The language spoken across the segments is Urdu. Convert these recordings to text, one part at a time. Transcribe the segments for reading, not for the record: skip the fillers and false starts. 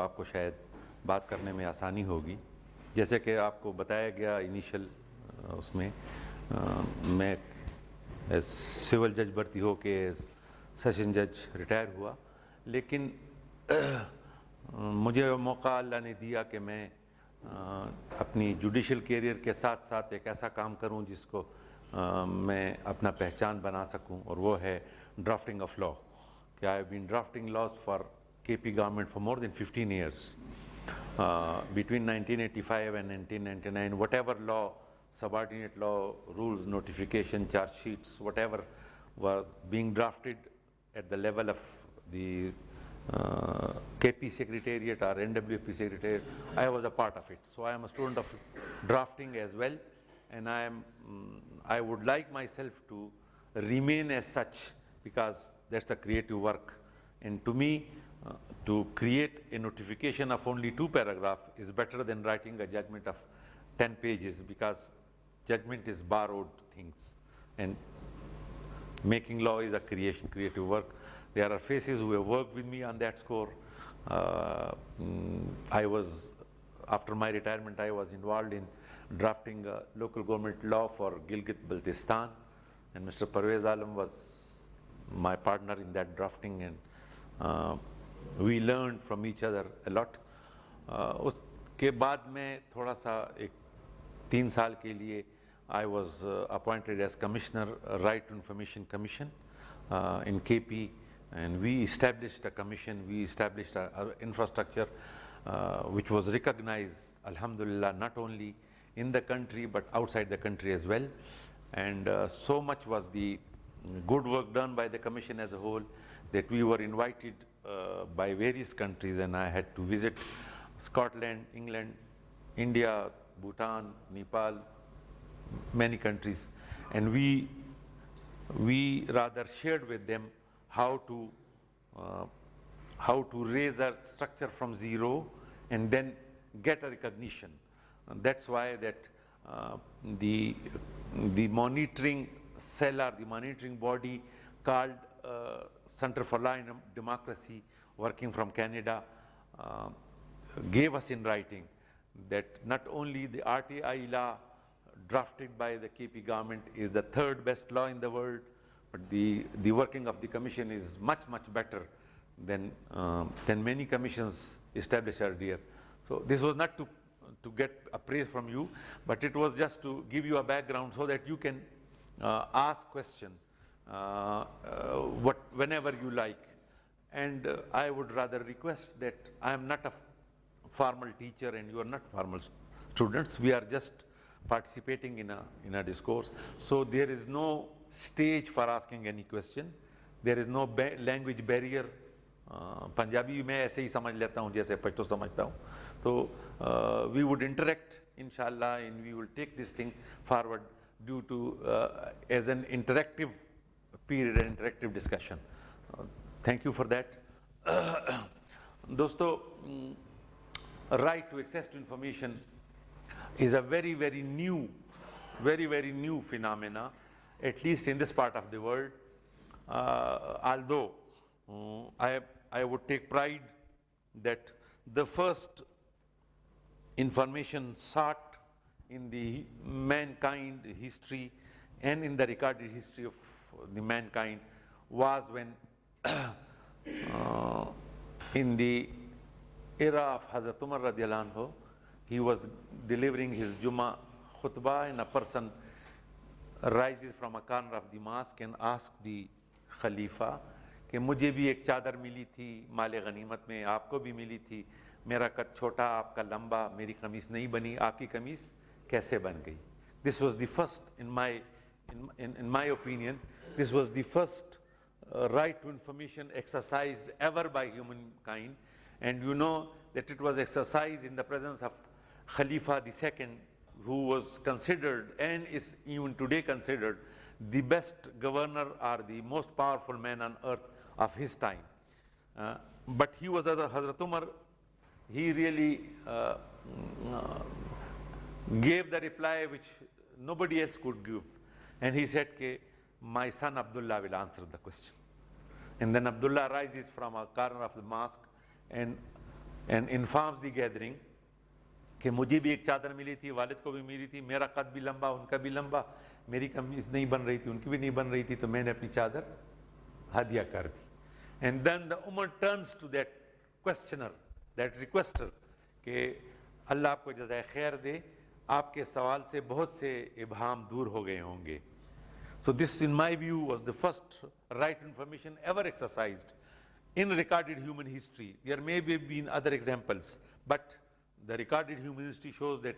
آپ کو شاید بات کرنے میں آسانی ہوگی. جیسے کہ آپ کو بتایا گیا انیشل اس میں میں سول جج بھرتی ہو کے سیشن جج ریٹائر ہوا, لیکن مجھے موقع اللہ نے دیا کہ میں اپنی جوڈیشل کیریئر کے ساتھ ساتھ ایک ایسا کام کروں جس کو میں اپنا پہچان بنا سکوں, اور وہ ہے ڈرافٹنگ آف لا. کہ I have been drafting laws for KP government for more than 15 years. Between 1985 and 1999, whatever law, subordinate law, rules, notification, charge sheets, whatever was being drafted at the level of the KP Secretariat or NWFP Secretariat, I was a part of it. So I am a student of drafting as well, and I would like myself to remain as such, because that's a creative work. And to me, to create a notification of only 2 paragraphs is better than writing a judgment of 10 pages, because judgment is borrowed things and making law is a creative work. There are faces who have worked with me on that score. After my retirement, I was involved in drafting a local government law for Gilgit-Baltistan, and Mr. Parvez Alam was my partner in that drafting, and we learned from each other a lot. اس کے بعد میں تھوڑا سا ایک 3 سال کے لیے I was appointed as Commissioner, Right to Information Commission in KP, and we established a commission, we established our infrastructure which was recognized, alhamdulillah, not only in the country but outside the country as well. And so much was the good work done by the commission as a whole that we were invited by various countries, and I had to visit Scotland, England, India, Bhutan, Nepal, many countries, and we rather shared with them how to raise a structure from zero and then get a recognition. And that's why that the monitoring cell or the monitoring body called Center for Law and Democracy, working from Canada, gave us in writing that not only the RTI law drafted by the KP government is the 3rd best law in the world, but the working of the commission is much better than many commissions established earlier. So this was not to get a praise from you, but it was just to give you a background so that you can ask question whenever you like. And I would rather request that I am not a formal teacher and you are not formal students. We are just participating in a discourse. So there is no stage for asking any question. There is no language barrier. Punjabi میں ایسے ہی سمجھ لیتا ہوں جیسے پشتو سمجھتا ہوں. تو we would interact inshallah, and we will take this thing forward due to as an interactive period, an interactive discussion. Thank you for that. دوستو, right to access to information is a very new phenomena, at least in this part of the world. Although I would take pride that the first information sought in the mankind history and in the recorded history of the mankind was when in the era of Hazrat Umar radiallahu anhu, he was delivering his Jummah khutbah, and a person rises from a corner of the mosque and asks the Khalifa کہ مجھے بھی ایک چادر ملی تھی مال غنیمت میں, آپ کو بھی ملی تھی, میرا قد چھوٹا آپ کا لمبا, میری قمیص نہیں بنی, آپ کی قمیص کیسے بن گئی. This was the first, in my opinion, this was the first right to information exercised ever by humankind. And you know that it was exercised in the presence of Khalifa II, who was considered and is even today considered the best governor or the most powerful man on earth of his time. But he was Hazrat Umar. He really gave the reply which nobody else could give. And he said, my son Abdullah will answer the question. And then Abdullah rises from a corner of the mosque and and informs the gathering کہ مجھے بھی ایک چادر ملی تھی, والد کو بھی ملی تھی, میرا قد بھی لمبا, ان کا بھی لمبا, میری قمیص نہیں بن رہی تھی, ان کی بھی نہیں بن رہی تھی, تو میں نے اپنی چادر ہدیہ کر دی. And then the woman turns to that questioner, that requester, کہ اللہ آپ کو جزائے خیر دے, آپ کے سوال سے بہت سے ابہام دور ہو گئے ہوں گے. So this, in my view, was the first right information ever exercised in recorded human history. There may have been other examples, but the recorded human history shows that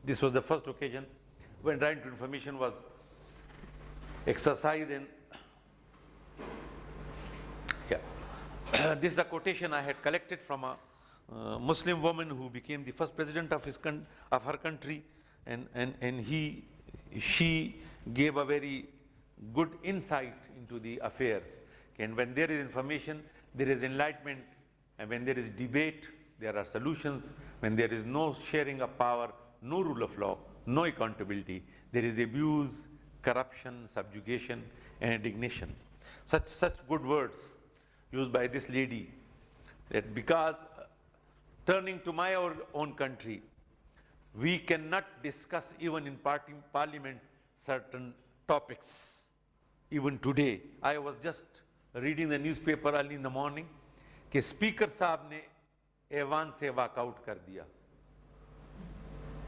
this was the first occasion when right information was exercised. And this is the quotation I had collected from a Muslim woman who became the first president of her country, and she gave a very good insight into the affairs. And when there is information, there is enlightenment, and when there is debate, there are solutions. When there is no sharing of power, no rule of law, no accountability, there is abuse, corruption, subjugation, and indignation. Such good words used by this lady, that because turning to my own country, we cannot discuss even in parliament certain topics. Even today, I was just reading the newspaper early in the morning کہ اسپیکر صاحب نے ایوان سے واک آؤٹ کر دیا.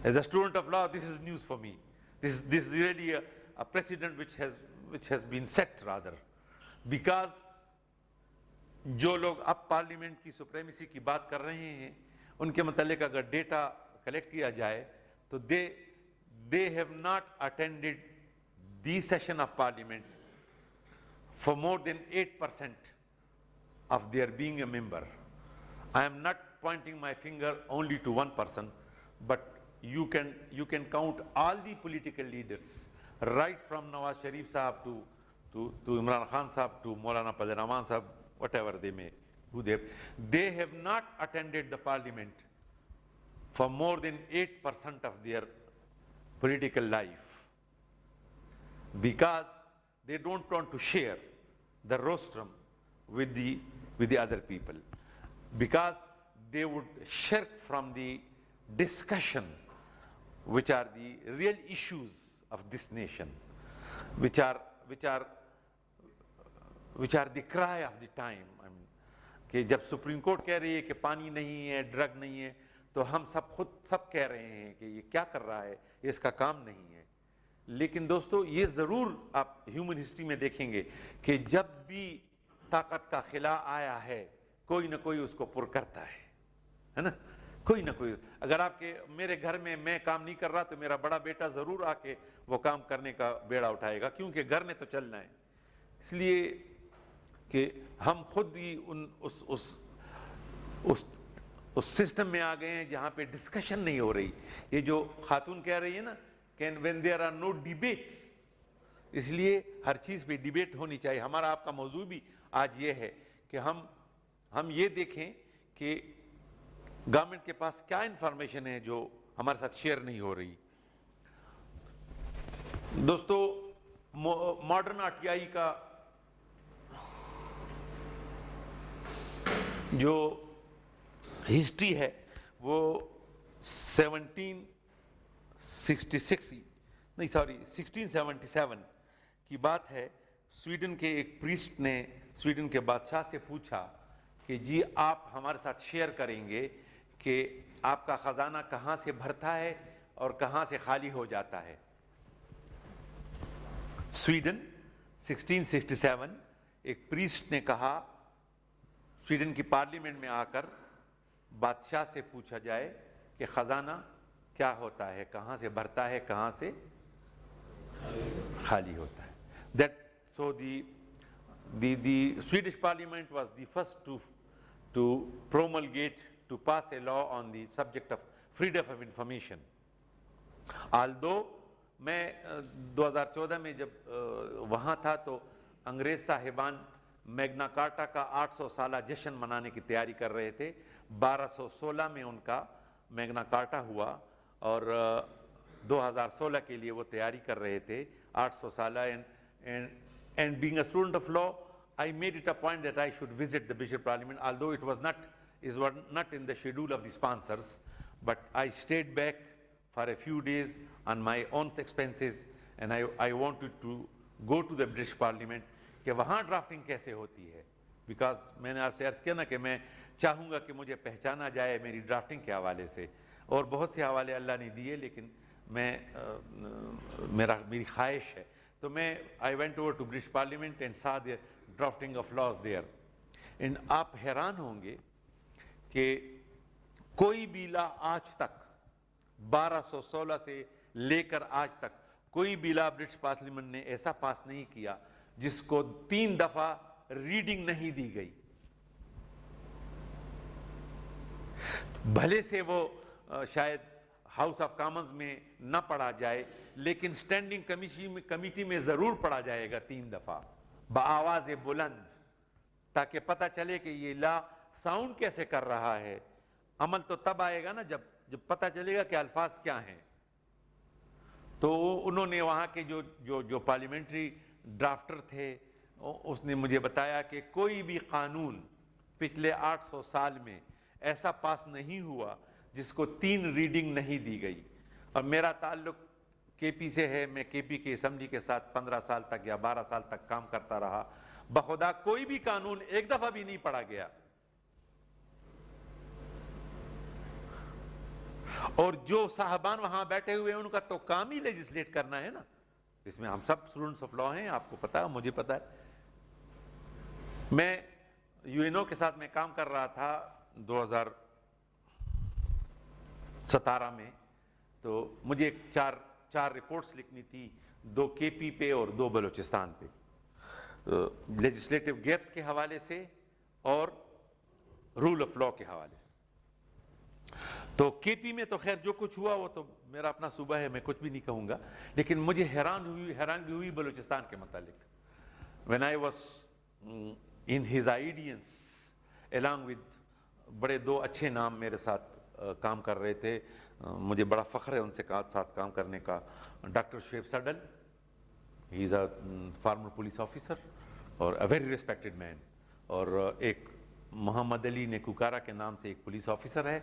As a student of law, this is news for me. This is really a precedent which has been set rather, because جو لوگ اب پارلیمنٹ کی سپریمیسی کی بات کر رہے ہیں ان کے متعلق اگر ڈیٹا کلیکٹ کیا جائے تو they have not attended the session of parliament for more than 8% of their being a member. I am not pointing my finger only to one person, but you can count all the political leaders, right from Nawaz Sharif Sahab to Imran Khan Sahab to Maulana Fazl Rahman Sahab, whatever they may, they have not attended the parliament for more than 8% of their political life, because they don't want to share the rostrum with the other people, because they would shirk from the discussion which are the real issues of this nation, which are the cry of the time. کہ جب سپریم کورٹ کہہ رہی ہے کہ پانی نہیں ہے, ڈرگ نہیں ہے, تو ہم سب کہہ رہے ہیں کہ یہ کیا کر رہا ہے, یہ اس کا کام نہیں ہے. لیکن دوستو یہ ضرور آپ ہیومن ہسٹری میں دیکھیں گے کہ جب بھی طاقت کا خلا آیا ہے کوئی نہ کوئی اس کو پر کرتا ہے نا, کوئی نہ کوئی. اگر آپ کے میرے گھر میں کام نہیں کر رہا تو میرا بڑا بیٹا ضرور آ کے وہ کام کرنے کا بیڑا اٹھائے گا, کیونکہ گھر نے تو چلنا ہے. اس لیے کہ ہم خود ہی اس سسٹم میں آ گئے ہیں جہاں پہ ڈسکشن نہیں ہو رہی. یہ جو خاتون کہہ رہی ہے نا کہ when there are no debates, اس لیے ہر چیز پہ ڈیبیٹ ہونی چاہیے. ہمارا آپ کا موضوع بھی آج یہ ہے کہ ہم یہ دیکھیں کہ گورنمنٹ کے پاس کیا انفارمیشن ہے جو ہمارے ساتھ شیئر نہیں ہو رہی. دوستو ماڈرن RTI کا جو ہسٹری ہے وہ 1677 کی بات ہے. سویڈن کے ایک پریسٹ نے سویڈن کے بادشاہ سے پوچھا کہ جی آپ ہمارے ساتھ شیئر کریں گے کہ آپ کا خزانہ کہاں سے بھرتا ہے اور کہاں سے خالی ہو جاتا ہے. سویڈن 1667 ایک پریسٹ نے کہا سویڈن کی پارلیمنٹ میں آ کر بادشاہ سے پوچھا جائے کہ خزانہ کیا ہوتا ہے, کہاں سے بھرتا ہے, کہاں سے خالی ہوتا ہے. So the Swedish parliament was the first to promulgate, to pass a law on the subject of freedom of information. Although میں 2014 میں جب وہاں تھا تو انگریز صاحبان میگنا کارٹا کا 800 سالہ جشن منانے کی تیاری کر رہے تھے. 1216 میں ان کا میگنا کارٹا ہوا اور 2016 کے لیے وہ تیاری کر رہے تھے 800 سالہ. And being a student of law, I made it a point that I should visit the British Parliament, although it was not is not in the schedule of the sponsors, but I stayed back for a few days on my own expenses, and I wanted to go to the British Parliament کہ وہاں ڈرافٹنگ کیسے ہوتی ہے, بیکاز میں نے آپ سے عرض کیا نا کہ میں چاہوں گا کہ مجھے پہچانا جائے میری ڈرافٹنگ کے حوالے سے, اور بہت سے حوالے اللہ نے دیے, لیکن میں میری خواہش ہے. تو میں I went over to British Parliament and saw the drafting of laws there. And آپ حیران ہوں گے کہ کوئی بھی لا آج تک 1216 سے لے کر آج تک کوئی بھی لا برٹش پارلیمنٹ نے ایسا پاس نہیں کیا جس کو 3 دفعہ ریڈنگ نہیں دی گئی. بھلے سے وہ شاید ہاؤس آف کامنز میں نہ پڑھا جائے, لیکن سٹینڈنگ کمیٹی میں ضرور پڑھا جائے گا 3 دفعہ بآواز بلند, تاکہ پتہ چلے کہ یہ لا ساؤنڈ کیسے کر رہا ہے. عمل تو تب آئے گا نا جب پتہ چلے گا کہ الفاظ کیا ہیں. تو انہوں نے وہاں کے جو پارلیمنٹری ڈرافٹر تھے, اس نے مجھے بتایا کہ کوئی بھی قانون پچھلے 800 سال میں ایسا پاس نہیں ہوا جس کو 3 ریڈنگ نہیں دی گئی. اور میرا تعلق کے پی سے ہے, میں کے پی کے اسمبلی کے ساتھ 15 سال تک یا 12 سال تک کام کرتا رہا. بخدا کوئی بھی قانون ایک دفعہ بھی نہیں پڑھا گیا. اور جو صاحبان وہاں بیٹھے ہوئے ہیں ان کا تو کام ہی لیجسلیٹ کرنا ہے نا. اس میں ہم سب اسٹوڈنٹس آف لا ہیں, آپ کو پتا ہے, مجھے پتا ہے. میں یو این او کے ساتھ میں کام کر رہا تھا 2017 میں, تو مجھے 4 رپورٹس لکھنی تھی, 2 کے پی پہ اور 2 بلوچستان پہ, لیجسلیٹو گیپس کے حوالے سے اور رول آف لا کے حوالے سے. تو کے پی میں تو خیر جو کچھ ہوا وہ تو میرا اپنا صوبہ ہے, میں کچھ بھی نہیں کہوں گا, لیکن مجھے حیرانگی ہوئی بلوچستان کے متعلق. when I was in his audience along with بڑے 2 اچھے نام میرے ساتھ کام کر رہے تھے, مجھے بڑا فخر ہے ان سے ساتھ کام کرنے کا. Doctor Shoaib Suddle, he is a farmer police officer اور اے ویری ریسپیکٹڈ مین, اور ایک محمد علی نیکوکارا کے نام سے ایک پولیس آفیسر ہے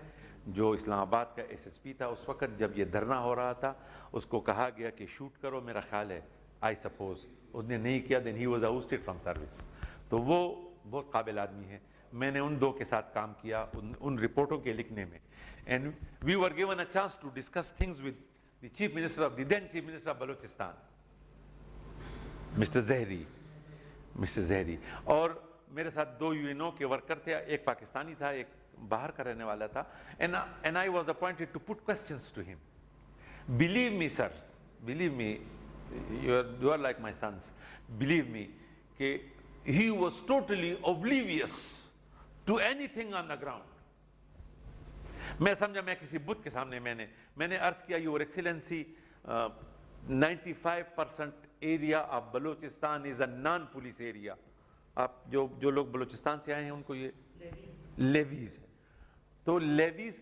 جو اسلام آباد کا ایس ایس پی تھا. اس وقت جب یہ دھرنا ہو رہا تھا اس کو کہا گیا کہ شوٹ کرو, میرا خیال ہے آئی سپوز اس نے نہیں کیا, دین ہی واز آؤسٹڈ فرام سروس. تو وہ بہت قابل آدمی ہے. میں نے ان 2 کے ساتھ کام کیا ان رپورٹوں کے لکھنے میں. And we were given a chance to discuss things with the chief minister of the then chief minister of Balochistan, mister Zehri. اور میرے ساتھ 2 یو این او کے ورکر تھے, ایک پاکستانی تھا, ایک باہر کا رہنے والا تھا. and I was appointed to put questions to him. Believe me sir, believe me, you are like my sons, believe me کہ he was totally oblivious to anything on the ground. میں سمجھا میں کسی بت کے سامنے میں نے عرض کیا, your Excellency 95% area of Balochistan is a non police area. آپ جو لوگ بلوچستان سے آئے ہیں ان کو یہ لیویز ہے. تو لیویز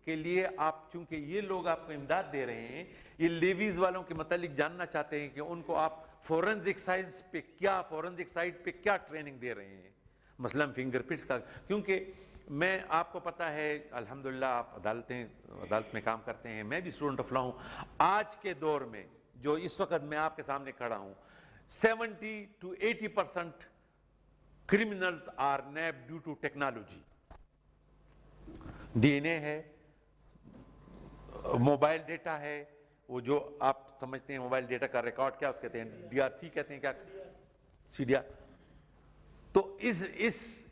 کے لیے آپ, چونکہ یہ لوگ آپ کو امداد دے رہے ہیں, یہ لیویز والوں کے متعلق جاننا چاہتے ہیں کہ ان کو آپ فورنزک سائنس پہ کیا, فورنزک سائٹ پہ کیا ٹریننگ دے رہے ہیں, مثلا فنگر پرنٹس کا. کیونکہ میں, آپ کو پتا ہے الحمدللہ آپ عدالت میں کام کرتے ہیں, میں بھی اسٹوڈنٹ آف لا ہوں. آج کے دور میں جو اس وقت میں آپ کے سامنے کھڑا ہوں, 70 to 80% criminals are nabbed due to technology. D N A ہے, موبائل ڈیٹا ہے, وہ جو آپ سمجھتے ہیں موبائل ڈیٹا کا ریکارڈ, کیا اس کہتے ہیں, ڈی آر سی کہتے ہیں, کیا سی ڈی آر. تو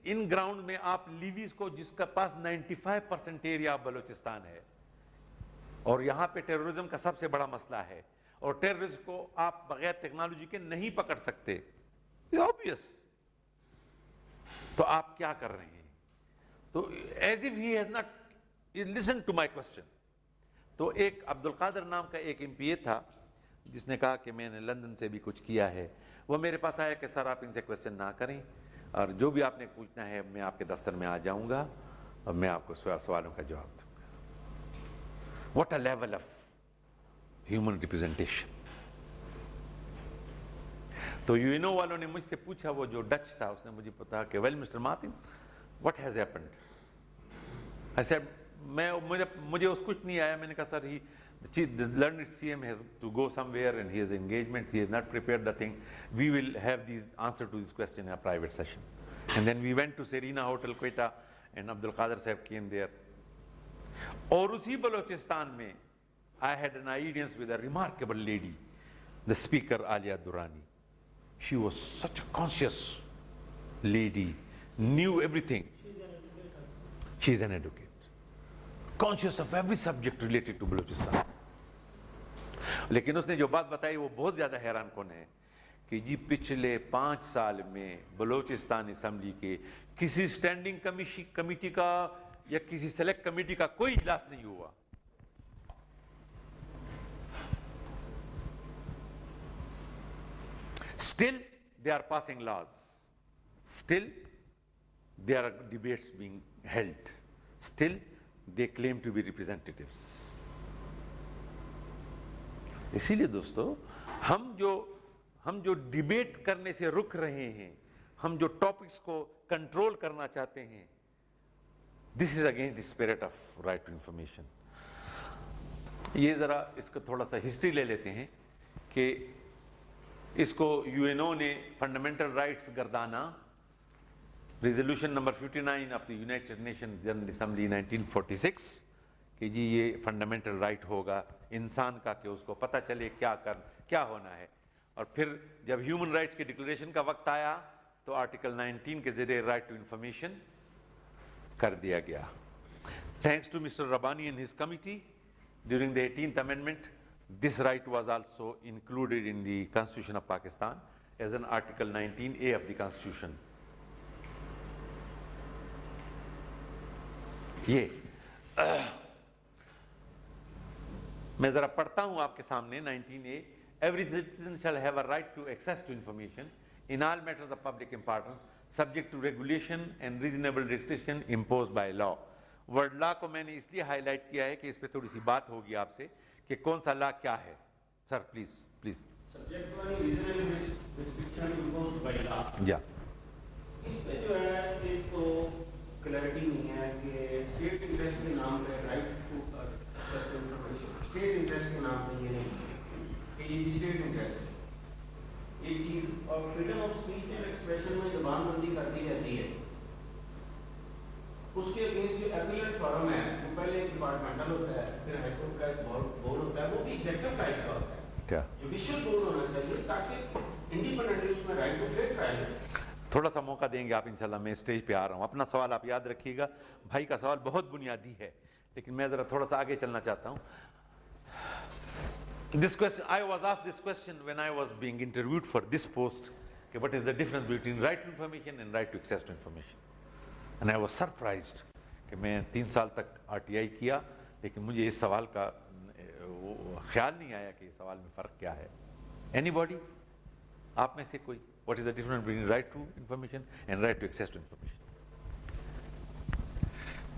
ان گراؤنڈ میں آپ لیویز کو, جس کا پاس 95% ایریا بلوچستان ہے, اور یہاں پہ ٹیررزم کا سب سے بڑا مسئلہ ہے, اور ٹیررزم کو آپ بغیر ٹیکنالوجی کے نہیں پکڑ سکتے, obvious. تو آپ کیا کر رہے ہیں؟ تو as if he has not listened to my question. تو ایک عبد القادر نام کا ایک ایم پی اے تھا جس نے کہا کہ میں نے لندن سے بھی کچھ کیا ہے. وہ میرے پاس آیا کہ سر آپ ان سے کوشچن نہ کریں, اور جو بھی آپ نے پوچھنا ہے میں آپ کے دفتر میں آ جاؤں گا اور میں آپ کو سوالوں کا جواب دوں گا. What a level of human representation. تو یو این او والوں نے مجھ سے پوچھا, وہ جو ڈچ تھا اس نے مجھے پتا کہ well mister Martin, what has happened? I said, مجھے اس کچھ نہیں آیا. میں نے کہا سر the learned CM has to go somewhere and he has engagement, he has not prepared the thing. We will have these answer to this question in a private session. And then we went to Serena Hotel, Quetta, and Abdul Qadir Sahib came there. اور اسی بلوچستان میں I had an audience with a remarkable lady, the speaker Alia Durrani. She was such a conscious lady, knew everything. She is an educator, conscious of every subject related to Balochistan. لیکن اس نے جو بات بتائی وہ بہت زیادہ حیران کن ہے کہ جی پچھلے 5 سال میں بلوچستان اسمبلی کے کسی اسٹینڈنگ کمیٹی کا یا کسی سلیکٹ کمیٹی کا کوئی اجلاس نہیں ہوا. Still they are passing laws. Still there are debates being held. Still they claim to be representatives. اسی لیے دوستو ہم جو ڈیبیٹ کرنے سے رک رہے ہیں, ہم جو ٹاپکس کو کنٹرول کرنا چاہتے ہیں, this is against the spirit of right to information. یہ ذرا اس کا تھوڑا سا ہسٹری لے لیتے ہیں کہ اس کو یو این او نے فنڈامنٹل رائٹس گردانا resolution number 59 of the United Nation General Assembly 1946 کہ جی یہ فنڈامنٹل رائٹ ہوگا انسان کا کہ اس کو پتہ چلے کیا ہونا ہے. اور پھر جب ہیومن رائٹس کے ڈکلریشن کا وقت آیا تو آرٹیکل 19 کے ذریعے رائٹ ٹو انفارمیشن کر دیا گیا. Thanks to mister Rabbani and his committee during the 18th amendment, this right was also included in the Constitution of Pakistan as an Article 19A of the Constitution. یہ میں ذرا پڑھتا ہوں آپ کے سامنے 19A. Every citizen shall have a right to access to information in all matters of public importance subject to regulation and reasonable restriction imposed by law. Word law کو میں نے اس لیے ہائی لائٹ کیا ہے کہ اس پہ تھوڑی سی بات ہوگی آپ سے کہ کون سا لا کیا ہے. سر پلیز جا. اس پہ جو ہے ایک تو کلیئرٹی نہیں ہے کہ اسٹیٹ انٹرسٹ کے نام پہ right to access to information, state interest کے نام پہ یہ نہیں کہ یہ اسٹیٹ انٹرسٹ ہے ایک چیز. اور freedom of speech and expression میں زبان بندی کرتی جاتی ہے, اس کے اگینسٹ جو ایپلیٹ فارم ہے وہ پہلے ایک ڈپارٹمنٹل ہوتا ہے, پھر ہائی کورٹ کا ایک بورڈ ہوتا ہے, وہ بھی ایگزیکٹو ٹائپ کا ہوتا ہے, جوڈیشل بورڈ ہونا چاہیے تاکہ انڈیپینڈنٹلی اس میں رائٹ ٹو فیئر ٹرائل ہے. تھوڑا سا موقع دیں گے آپ انشاءاللہ. میں اسٹیج پہ آ رہا ہوں. اپنا سوال آپ یاد رکھیے گا. بھائی کا سوال بہت بنیادی ہے لیکن میں ذرا تھوڑا سا آگے چلنا چاہتا ہوں. This question, I was asked this question when I was being interviewed for this post, کہ what is the difference between right to information and right to access to information, and I was surprised کہ میں 3 سال تک RTI کیا لیکن مجھے اس سوال کا خیال نہیں آیا کہ اس سوال میں فرق کیا ہے. Anybody? آپ میں سے کوئی؟ What is the difference between right to information and right to access to information?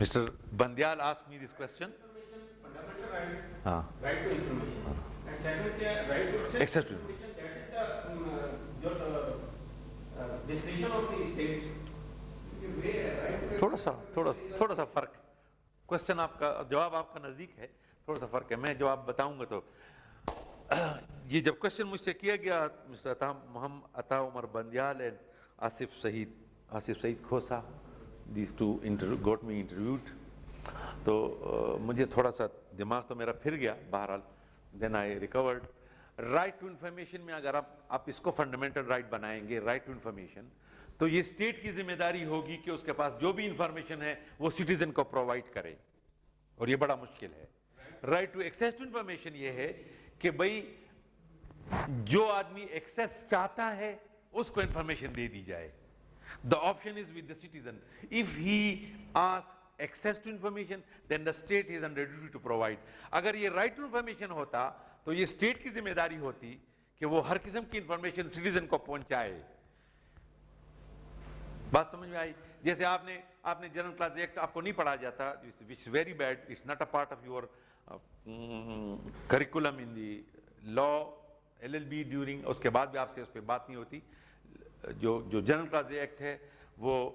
Mr. Bandyal asked me this question. Fundamental right, right to information. And second, right to access to information. That is the discretion of the state. تھوڑا سا فرق. کوشچن آپ کا, جواب آپ کا نزدیک ہے, تھوڑا سا فرق ہے. میں جواب بتاؤں گا. تو یہ جب کوشچن مجھ سے کیا گیا mister Muhammad Ata Umar Bandial and Asif Saeed Khosa, these two got me interviewed, تو مجھے تھوڑا سا دماغ تو میرا پھر گیا. بہرحال دین آئی ریکورڈ. رائٹ ٹو انفارمیشن میں اگر آپ اس کو فنڈامنٹل رائٹ بنائیں گے, رائٹ ٹو انفارمیشن, تو یہ اسٹیٹ کی ذمہ داری ہوگی کہ اس کے پاس جو بھی انفارمیشن ہے وہ سٹیزن کو پرووائڈ کرے, اور یہ بڑا مشکل ہے. Right to access to information یہ ہے کہ بھئی جو آدمی ایکسیس چاہتا ہے اس کو انفارمیشن دے دی جائے. The option is with the citizen. If he asks access to information, then the state is under duty to provide. اگر یہ right to information ہوتا تو یہ state کی ذمہ داری ہوتی کہ وہ ہر قسم کی انفارمیشن سٹیزن کو پہنچائے. بات سمجھ میں آئی؟ جیسے آپ نے جنرل کلاس ایکٹ آپ کو نہیں پڑھا جاتا, which is very bad, it's not a part of your curriculum in the law LLB during, اس کے بعد بھی آپ سے اس پہ بات نہیں ہوتی. جو جنرل کلاس ایکٹ ہے وہ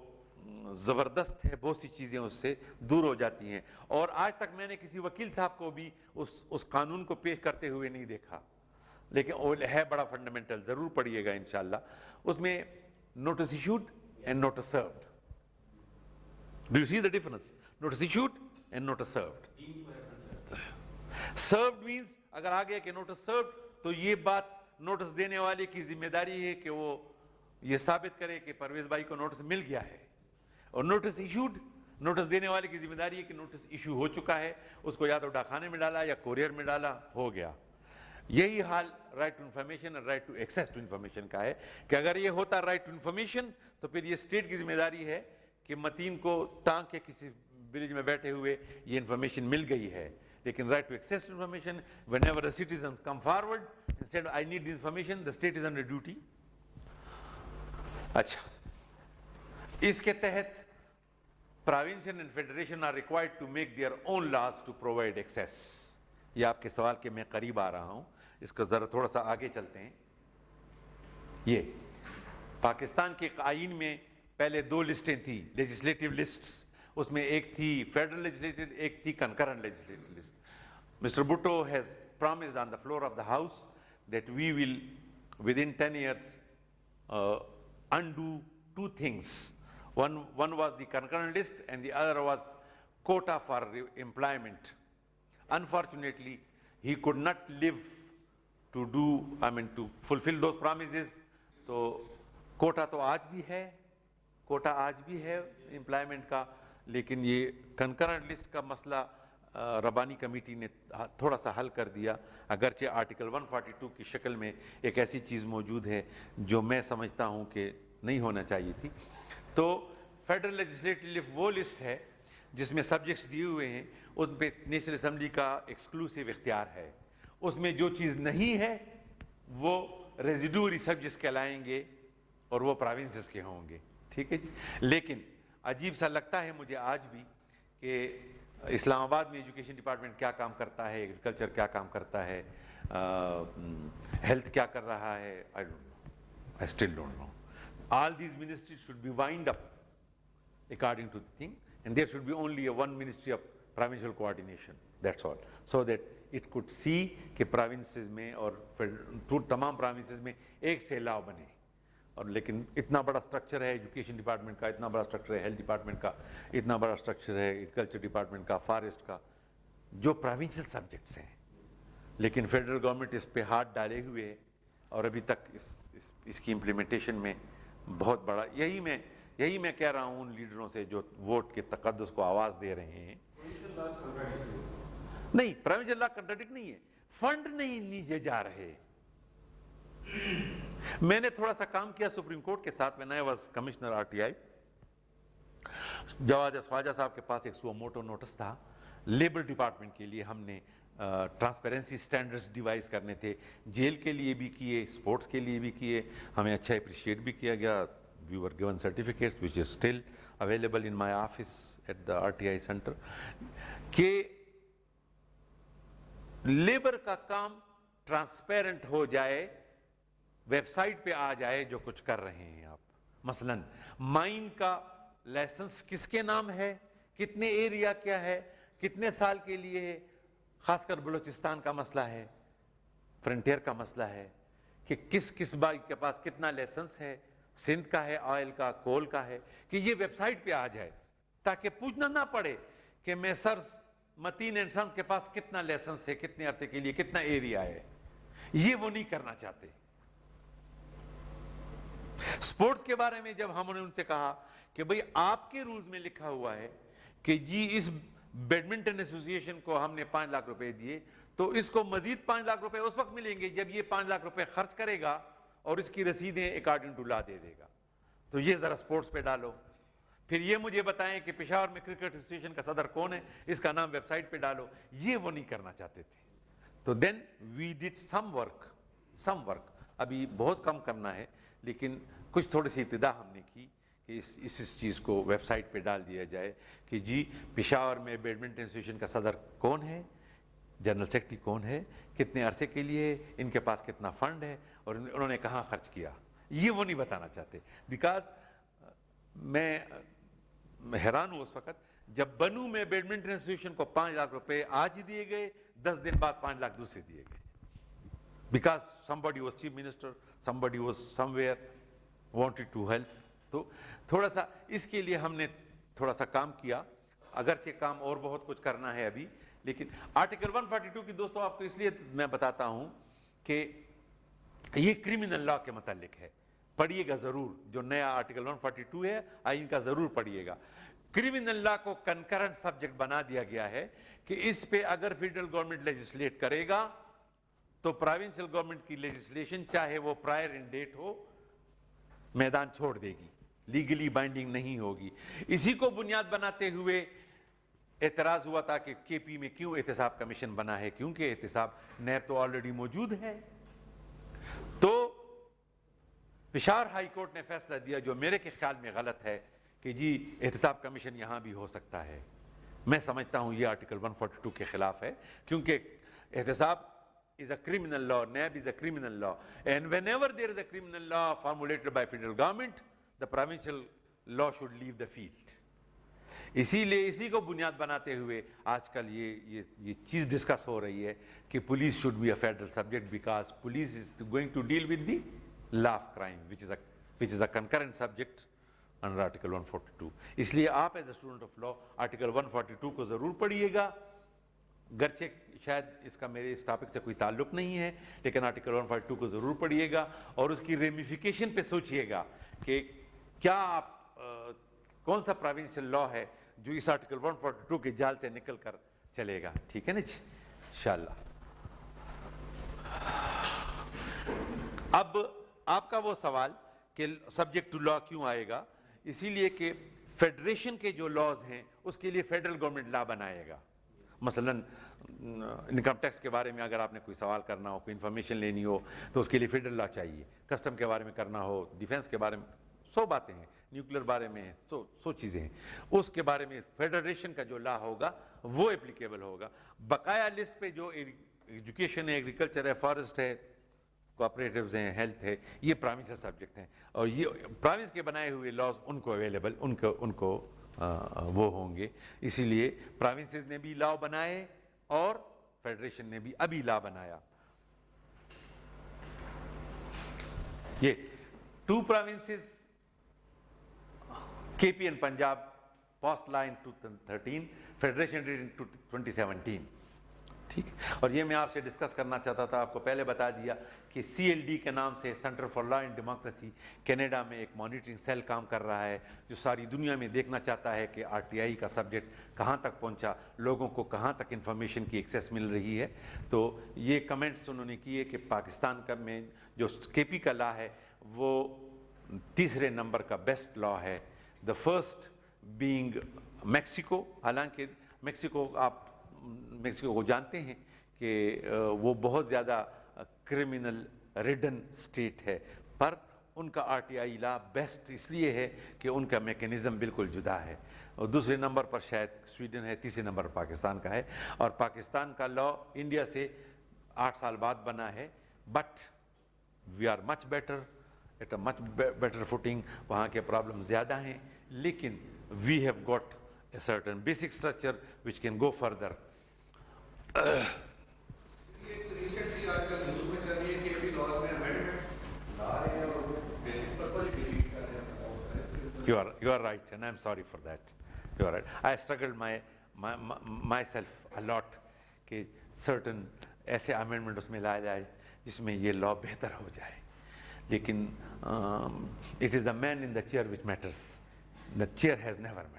زبردست ہے, بہت سی چیزیں اس سے دور ہو جاتی ہیں. اور آج تک میں نے کسی وکیل صاحب کو بھی اس قانون کو پیش کرتے ہوئے نہیں دیکھا, لیکن وہ ہے بڑا فنڈامنٹل, ضرور پڑھیے گا انشاءاللہ. اس میں notice issued and notice served, do you see the difference? Notice issued and notice served. Served means اگر آ گیا کہ نوٹس سروڈ, تو یہ بات نوٹس دینے والے کی ذمہ داری ہے کہ وہ یہ ثابت کرے کہ پرویز بھائی کو نوٹس مل گیا ہے. اور نوٹس ایشوڈ, نوٹس دینے والے کی ذمہ داری ہے کہ نوٹس ایشو ہو چکا ہے, اس کو یا تو ڈاکخانے میں ڈالا یا کوریئر میں ڈالا, ہو گیا. یہی حال رائٹ ٹو انفارمیشن اور right to access to information کا ہے کہ اگر یہ ہوتا رائٹ ٹو انفارمیشن تو پھر یہ اسٹیٹ کی ذمہ داری ہے کہ متین کو ٹانگ کے کسی ولیج میں بیٹھے ہوئے یہ انفارمیشن مل گئی ہے. لیکن right to access to information, whenever a citizen come forward and said I need the information, the state is under duty. اچھا, اس کے تحت provincial and federation are required to make their own laws to provide access. یہ آپ کے سوال کے میں قریب آ رہا ہوں, اس کو ذرا تھوڑا سا آگے چلتے ہیں. یہ پاکستان کے آئین میں پہلے 2 لسٹیں تھیں, لیجسلیٹو لسٹس. اس میں ایک تھی فیڈرل لیجسلیٹو, ایک تھی concurrent legislative list. Mister Bhutto has promised on the floor of the house that we will within 10 years undo 2 things. One was the concurrent list and the other was quota for employment. Unfortunately, he could not live to to fulfill those promises. تو کوٹا تو آج بھی ہے, کوٹا آج بھی ہے امپلائمنٹ کا, لیکن یہ کنکرنٹ لسٹ کا مسئلہ ربانی کمیٹی نے تھوڑا سا حل کر دیا, اگرچہ آرٹیکل 142 کی شکل میں ایک ایسی چیز موجود ہے جو میں سمجھتا ہوں کہ نہیں ہونا چاہیے تھی. تو فیڈرل لیجسلیٹو وہ لسٹ ہے جس میں سبجیکٹس دیے ہوئے ہیں, اس پہ نیشنل اسمبلی کا ایکسکلوسیو اختیار ہے. اس میں جو چیز نہیں ہے وہ ریزیڈوری سبجیکٹس کہلائیں گے اور وہ پروونسز کے ہوں گے, ٹھیک ہے جی. لیکن عجیب سا لگتا ہے مجھے آج بھی کہ اسلام آباد میں ایجوکیشن ڈپارٹمنٹ کیا کام کرتا ہے, ایگریکلچر کیا کام کرتا ہے, ہیلتھ کیا کر رہا ہے, I still don't know. All these ministries should be wind up according to the thing, and there should be only one ministry of provincial coordination, that's all, so that it could see کہ provinces میں اور تمام provinces میں ایک سے لاؤ بنے. اور لیکن اتنا بڑا اسٹرکچر ہے ایجوکیشن ڈپارٹمنٹ کا, اتنا بڑا اسٹرکچر ہے ہیلتھ ڈپارٹمنٹ کا, اتنا بڑا اسٹرکچر ہے ایگریکلچر ڈپارٹمنٹ کا, فارسٹ کا, جو پروونشل سبجیکٹس ہیں, لیکن فیڈرل گورنمنٹ اس پہ ہاتھ ڈالے ہوئے ہے اور ابھی تک اس کی امپلیمنٹیشن میں بہت بڑا, یہی میں کہہ رہا ہوں ان لیڈروں سے جو ووٹ کے تقدس کو آواز دے رہے ہیں. نہیں, پروونشل لا کنٹراڈکٹ نہیں ہے, فنڈ نہیں نیچے جا رہے. میں نے تھوڑا سا کام کیا سپریم کورٹ کے ساتھ, when I was commissioner RTI. جواد خواجہ صاحب کے پاس ایک سو موٹو نوٹس تھا لیبر ڈپارٹمنٹ کے لیے, ہم نے ٹرانسپیرنسی سٹینڈرڈز ڈیوائز کرنے تھے, جیل کے لیے بھی کیے, اسپورٹس کے لیے بھی کیے, ہمیں اچھا اپریشیٹ بھی کیا گیا. We were given certificates which is still available in my office at the RTI center. کہ لیبر کا کام ٹرانسپیرنٹ ہو جائے, ویب سائٹ پہ آ جائے جو کچھ کر رہے ہیں آپ. مثلاً مائن کا لائسنس کس کے نام ہے, کتنے ایریا کیا ہے, کتنے سال کے لیے ہے, خاص کر بلوچستان کا مسئلہ ہے, فرنٹیئر کا مسئلہ ہے کہ کس بائی کے پاس کتنا لائسنس ہے, سندھ کا ہے, آئل کا, کول کا ہے, کہ یہ ویب سائٹ پہ آ جائے تاکہ پوچھنا نہ پڑے کہ میں سرز متین اینڈ سنس کے پاس کتنا لائسنس ہے, کتنے عرصے کے لیے, کتنا ایریا ہے. یہ وہ نہیں کرنا چاہتے. سپورٹس کے بارے میں جب ہم نے ان سے کہا کہ بھئی آپ کے رولز میں لکھا ہوا ہے کہ جی اس بیڈمنٹن ایسوسی ایشن کو ہم نے 5 لاکھ روپے دیے, تو اس کو مزید 5 لاکھ روپے اس وقت ملیں گے جب یہ 5 لاکھ روپے خرچ کرے گا اور اس کی رسیدیں اکارڈنگ ٹو لا دے دے گا. تو یہ ذرا سپورٹس پہ ڈالو. پھر یہ مجھے بتائیں کہ پشاور میں کرکٹ ایسوسیشن کا صدر کون ہے, اس کا نام ویب سائٹ پہ ڈالو. یہ وہ نہیں کرنا چاہتے تھے. تو دین وی ڈڈ سم ورک. ابھی بہت کم کرنا ہے, لیکن کچھ تھوڑی سی ابتدا ہم نے کی کہ اس چیز کو ویب سائٹ پہ ڈال دیا جائے کہ جی پشاور میں بیڈمنٹن ایسوسیشن کا صدر کون ہے, جنرل سیکرٹری کون ہے, کتنے عرصے کے لیے, ان کے پاس کتنا فنڈ ہے اور انہوں نے کہاں خرچ کیا. یہ وہ نہیں بتانا چاہتے. بیکاز میں حیران ہوں اس وقت جب بنو میں بیڈمنٹن ایسوسیشن کو 5 لاکھ روپے آج دیے گئے, 10 دن بعد 5 لاکھ دوسرے دیے گئے, because somebody was chief minister, somebody was somewhere wanted to help. تو تھوڑا سا اس کے لیے ہم نے تھوڑا سا کام کیا, اگرچہ کام اور بہت کچھ کرنا ہے ابھی, لیکن آرٹیکل 142 کی دوستوں آپ کو اس لیے میں بتاتا ہوں کہ یہ کرمنل لا کے متعلق ہے, پڑھیے گا ضرور, جو نیا آرٹیکل 142 ہے آئین کا ضرور پڑھیے گا. کرمنل لا کو کنکرنٹ سبجیکٹ بنا دیا گیا ہے کہ اس پہ اگر فیڈرل گورنمنٹ لیجسلیٹ کرے گا تو پروونشل گورنمنٹ کی لیجسلیشن چاہے وہ پرائر ان ڈیٹ ہو میدان چھوڑ دے گی, لیگلی بائنڈنگ نہیں ہوگی. اسی کو بنیاد بناتے ہوئے اعتراض ہوا تھا کہ کے پی میں کیوں احتساب کمیشن بنا ہے, کیونکہ احتساب نیب تو آلریڈی موجود ہے. تو پشاور ہائی کورٹ نے فیصلہ دیا جو میرے کے خیال میں غلط ہے کہ جی احتساب کمیشن یہاں بھی ہو سکتا ہے. میں سمجھتا ہوں یہ آرٹیکل 142 کے خلاف ہے, کیونکہ احتساب is a criminal law, NAB is a criminal law, and whenever there is a criminal law formulated by federal government, the provincial law should leave the field. اسی لیے اسی کو بنیاد بناتے ہوئے آج کل یہ چیز ڈسکس ہو رہی ہے کہ police should be a federal subject because police is going to deal with the law of crime which is a concurrent subject under article 142. اس لیے آپ as a student of law article 142 کو ضرور پڑھیے گا, گرچہ شاید اس کا میرے اس ٹاپک سے کوئی تعلق نہیں ہے, لیکن آرٹیکل 142 کو ضرور پڑھیے گا اور اس کی ریمیفیکیشن پہ سوچئے گا کہ کیا آپ کون سا پروونشل لا ہے جو اس آرٹیکل 142 کے جال سے نکل کر چلے گا. ٹھیک ہے نا جی, انشاءاللہ. اب آپ کا وہ سوال کہ سبجیکٹ ٹو لا کیوں آئے گا, اسی لیے کہ فیڈریشن کے جو لاز ہیں اس کے لیے فیڈرل گورنمنٹ لا بنائے گا. مثلا انکم ٹیکس کے بارے میں اگر آپ نے کوئی سوال کرنا ہو, کوئی انفارمیشن لینی ہو تو اس کے لیے فیڈرل لا چاہیے. کسٹم کے بارے میں کرنا ہو, ڈیفینس کے بارے میں 100 باتیں ہیں, نیوکلیر بارے میں ہیں, 100 چیزیں ہیں, اس کے بارے میں فیڈریشن کا جو لا ہوگا وہ اپلیکیبل ہوگا. بقایا لسٹ پہ جو ایجوکیشن ہے, ایگریکلچر ہے, فارسٹ ہے, کوآپریٹیوز ہیں, ہیلتھ ہے, یہ پروونشل سبجیکٹ ہیں اور یہ پروونس کے بنائے ہوئے لاز ان کو اویلیبل ان کو وہ ہوں گے. اسی لیے پروونسز نے بھی لا بنائے اور فیڈریشن نے بھی ابھی لا بنایا. یہ 2 provinces K P and Punjab passed law in 2013, federation did in 2017. ٹھیک ہے, اور یہ میں آپ سے ڈسکس کرنا چاہتا تھا, آپ کو پہلے بتا دیا کہ سی ایل ڈی کے نام سے centre for law and democracy Canada میں ایک مانیٹرنگ سیل کام کر رہا ہے جو ساری دنیا میں دیکھنا چاہتا ہے کہ آر ٹی آئی کا سبجیکٹ کہاں تک پہنچا, لوگوں کو کہاں تک انفارمیشن کی ایکسیس مل رہی ہے. تو یہ کمنٹس انہوں نے کیے کہ پاکستان کا میں جو کے پی کا لا ہے وہ 3 نمبر کا بیسٹ لا ہے, دا فرسٹ بینگ میکسیکو. حالانکہ میکسیکو کو جانتے ہیں کہ وہ بہت زیادہ کرمنل ریڈن اسٹیٹ ہے, پر ان کا R T I law best اس لیے ہے کہ ان کا میکینزم بالکل جدا ہے. اور 2 نمبر پر شاید سویڈن ہے, 3 نمبر پاکستان کا ہے, اور پاکستان کا لا انڈیا سے 8 سال بعد بنا ہے, but we are much better at a much better footing. وہاں کے پرابلم زیادہ ہیں لیکن we have got a certain basic structure which can go further. You are right, and I'm sorry for that. You are right. I struggled myself a lot کہ certain ایسے amendment اس میں لایا جائے جس میں یہ law بہتر ہو جائے, لیکن it is the man in the chair which matters. The chair has never mattered.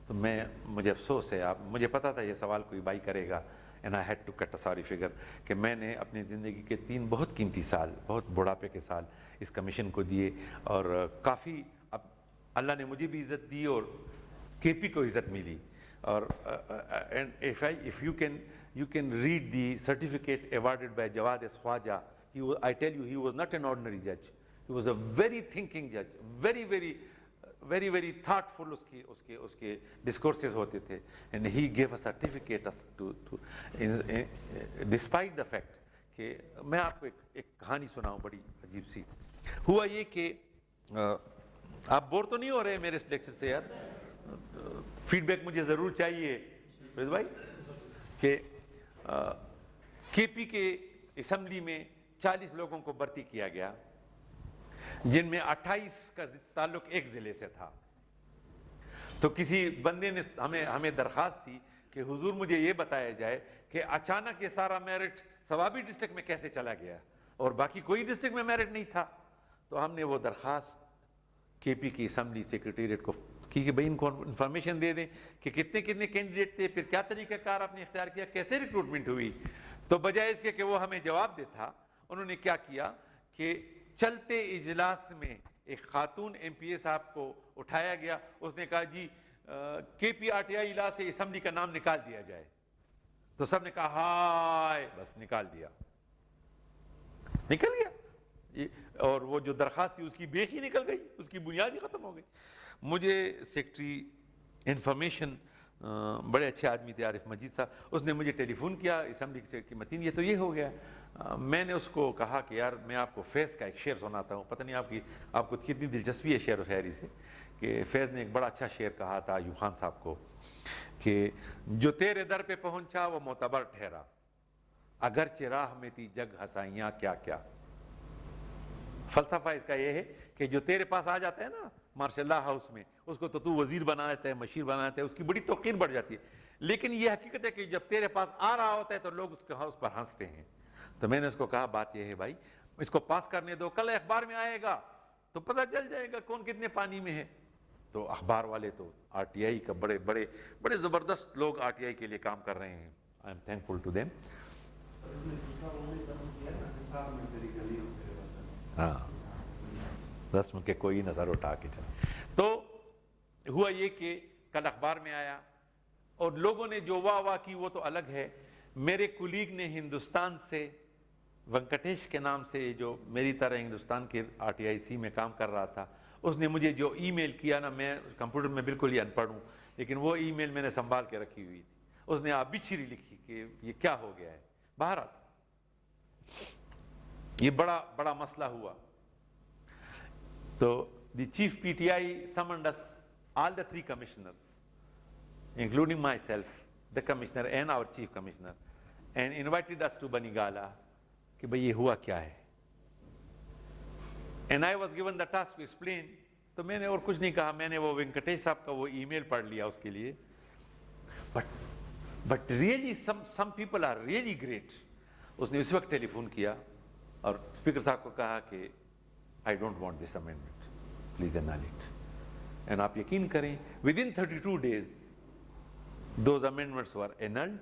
تو مجھے افسوس ہے, مجھے پتا تھا یہ سوال کوئی بائی کرے گا, and I had to cut a sorry figure کہ میں نے اپنی زندگی کے 3 بہت قیمتی سال, بہت بڑھاپے کے سال اس کمیشن کو دیے, اور کافی اب اللہ نے مجھے بھی عزت دی اور کے پی کو عزت ملی. اور if you can read the certificate awarded by Jawad S. Khwaja, I tell you, he was not an ordinary judge. He was a very thinking judge, very thoughtful. اس کے discourses ہوتے تھے, and he gave a certificate to despite the fact کہ میں آپ کو ایک کہانی سناؤں بڑی عجیب سی. ہوا یہ کہ آپ بور تو نہیں ہو رہے میرے اس لیکچر سے یار؟ فیڈ بیک مجھے ضرور چاہیے فیض بھائی کہ کے پی کے اسمبلی میں 40 لوگوں کو بھرتی کیا گیا جن میں 28 کا تعلق ایک ضلع سے تھا. تو کسی بندے نے ہمیں درخواست تھی کہ حضور مجھے یہ بتایا جائے کہ اچانک یہ سارا میرٹ ثوابی ڈسٹرکٹ میں کیسے چلا گیا اور باقی کوئی ڈسٹرکٹ میں میرٹ نہیں تھا. تو ہم نے وہ درخواست کے پی کی اسمبلی سیکریٹریٹ کو کی کہ بھائی ان کو انفارمیشن دے دیں کہ کتنے کینڈیڈیٹ تھے, پھر کیا طریقہ کار آپ نے اختیار کیا, کیسے ریکروٹمنٹ ہوئی. تو بجائے اس کے کہ وہ ہمیں جواب دیتا, انہوں نے کیا کیا کہ چلتے اجلاس میں ایک خاتون ایم پی اے صاحب کو اٹھایا گیا, اس نے کہا جی کے پی آر ٹی آئی لا سے اسمبلی کا نام نکال دیا جائے. تو سب نے کہا ہائے, بس نکال دیا, نکل گیا. اور وہ جو درخواست تھی اس کی بیخ ہی نکل گئی, اس کی بنیاد ہی ختم ہو گئی. مجھے سیکرٹری انفارمیشن بڑے اچھے آدمی تھے عارف مجید صاحب, اس نے مجھے ٹیلی فون کیا اسمبلی سیکرٹری متین یہ تو یہ ہو گیا. میں نے اس کو کہا کہ یار میں آپ کو فیض کا ایک شعر سناتا ہوں, پتہ نہیں آپ کو کتنی دلچسپی ہے شعر و شاعری سے, کہ فیض نے ایک بڑا اچھا شعر کہا تھا ایوب خان صاحب کو کہ جو تیرے در پہ پہنچا وہ معتبر ٹھہرا, اگرچہ راہ میں تھی جگ ہسائیاں کیا کیا. فلسفہ اس کا یہ ہے کہ جو تیرے پاس آ جاتا ہے نا مارشاء اللہ ہاؤس میں, اس کو تو وزیر بنا دیتا ہے, مشیر بنا دیتا ہے, اس کی بڑی توقیر بڑھ جاتی ہے. لیکن یہ حقیقت ہے کہ جب تیرے پاس آ رہا ہوتا ہے تو لوگ اس پر ہنستے ہیں. تو میں نے اس کو کہا بات یہ ہے بھائی اس کو پاس کرنے دو, کل اخبار میں آئے گا تو پتہ چل جائے گا کون کتنے پانی میں ہے. تو اخبار والے تو آر ٹی آئی کا بڑے زبردست لوگ آر ٹی آئی کے لیے کام کر رہے ہیں, I am thankful to them. ہاں رسم کے کوئی نظر اٹھا کے چلے. تو ہوا یہ کہ کل اخبار میں آیا اور لوگوں نے جو واہ واہ کی وہ تو الگ ہے. میرے کولیگ نے ہندوستان سے ونکٹیش کے نام سے جو میری طرح ہندوستان کے آر ٹی آئی سی میں کام کر رہا تھا, اس نے مجھے جو ای میل کیا نا, میں کمپیوٹر میں بالکل ہی ان پڑھ ہوں لیکن وہ ای میل میں نے سنبھال کے رکھی ہوئی تھی. اس نے آبچری لکھی کہ یہ کیا ہو گیا ہے. بہرحال یہ بڑا مسئلہ ہوا. تو the chief PTI summoned us, all the 3 commissioners, including myself, the commissioner and our chief commissioner, and invited us to Banigala کہ بھئی یہ ہوا کیا ہے. And I was given the task to explain. تو میں نے اور کچھ نہیں کہا, میں نے وہ وینکٹیش صاحب کا وہ ای میل پڑھ لیا اس کے لیے. But really some people are really great. اس نے اس وقت ٹیلی فون کیا اور اسپیکر صاحب کو کہا کہ I don't want this amendment, please annul it. And آپ یقین کریں within 32 days those amendments were annulled,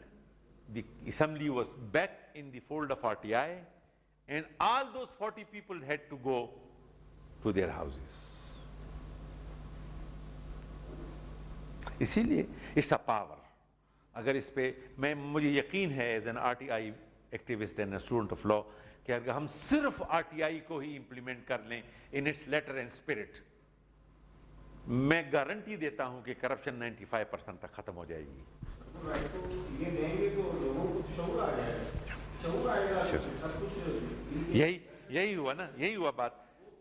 the assembly was back in the fold of RTI, and all those 40 people had to go to their houses. اسی لیے it's a power. اگر اس پہ مجھے یقین ہے as an R T I activist and student of law کہ اگر ہم صرف آر ٹی آئی کو ہی امپلیمنٹ کر لیں in its letter and spirit, میں گارنٹی دیتا ہوں کہ کرپشن 95% تک ختم ہو جائے گی. یہی ہوا نا, یہی ہوا بات.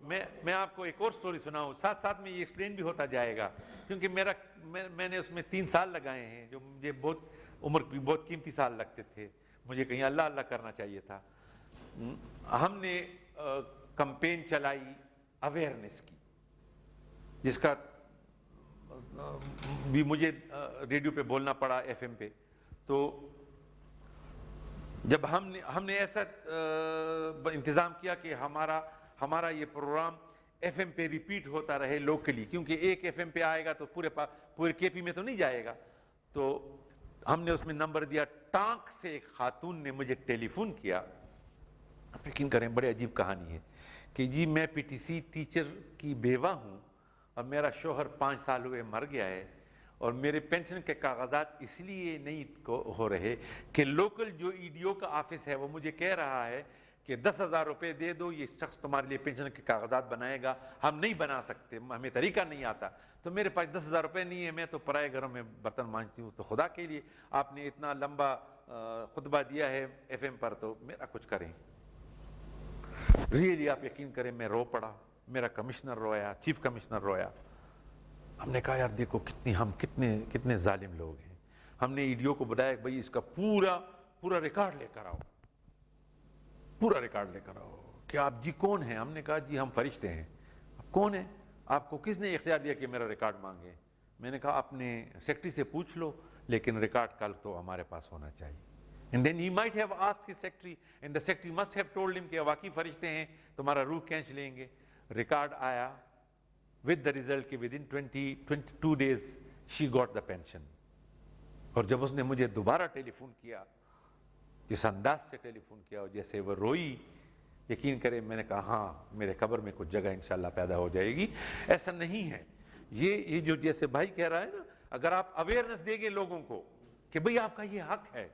میں آپ کو ایک اور سٹوری سناؤں, ساتھ ساتھ میں یہ ایکسپلین بھی ہوتا جائے گا کیونکہ میں نے اس میں 3 سال لگائے ہیں جو مجھے عمر بھی بہت قیمتی سال لگتے تھے. مجھے کہیں اللہ کرنا چاہیے تھا. ہم نے کمپین چلائی اویئرنیس کی, جس کا بھی مجھے ریڈیو پہ بولنا پڑا, ایف ایم پہ. تو جب ہم نے ایسا انتظام کیا کہ ہمارا یہ پروگرام ایف ایم پہ ریپیٹ ہوتا رہے لوکلی, کیونکہ ایک ایف ایم پہ آئے گا تو پورے کے پی میں تو نہیں جائے گا. تو ہم نے اس میں نمبر دیا. ٹانک سے ایک خاتون نے مجھے ٹیلی فون کیا, آپ یقین کریں بڑے عجیب کہانی ہے, کہ جی میں پی ٹی سی ٹیچر کی بیوہ ہوں اور میرا شوہر 5 سال ہوئے مر گیا ہے, اور میرے پینشن کے کاغذات اس لیے نہیں ہو رہے کہ لوکل جو ای ڈی او کا آفس ہے وہ مجھے کہہ رہا ہے کہ 10,000 روپے دے دو, یہ شخص تمہارے لیے پینشن کے کاغذات بنائے گا. ہم نہیں بنا سکتے, ہمیں طریقہ نہیں آتا. تو میرے پاس 10,000 روپے نہیں ہے, میں تو پرائے گھروں میں برتن مانجتی ہوں. تو خدا کے لیے آپ نے اتنا لمبا خطبہ دیا ہے ایف ایم پر, تو میرا کچھ کریں. ریئلی آپ یقین کریں میں رو پڑا, میرا کمشنر رویا, چیف کمشنر رویا. ہم نے کہا یار دیکھو ہم کتنے ظالم لوگ ہیں. ہم نے ایڈیو کو بتایا کہ بھائی اس کا پورا ریکارڈ لے کر آؤ, پورا ریکارڈ لے کر آؤ کہ آپ جی کون ہیں. ہم نے کہا جی ہم فرشتے ہیں. آپ کون ہیں؟ آپ کو کس نے اختیار دیا کہ میرا ریکارڈ مانگے؟ میں نے کہا اپنے سیکرٹری سے پوچھ لو, لیکن ریکارڈ کل تو ہمارے پاس ہونا چاہیے. And then he might have asked his secretary, and the secretary must have told him کہ واقعی فرشتے ہیں, تمہارا روح کھینچ لیں گے. ریکارڈ آیا with the result کہ within 22 days she got the pension. اور جب اس نے مجھے دوبارہ ٹیلی فون کیا, جس انداز سے ٹیلی فون کیا اور جیسے وہ روئی, یقین کریں میں نے کہا ہاں میرے قبر میں کچھ جگہ انشاءاللہ پیدا ہو جائے گی. ایسا نہیں ہے, یہ جو جیسے بھائی کہہ رہا ہے نا, اگر آپ اویئرنس دیں گے لوگوں کو کہ بھئی آپ کا یہ حق ہے.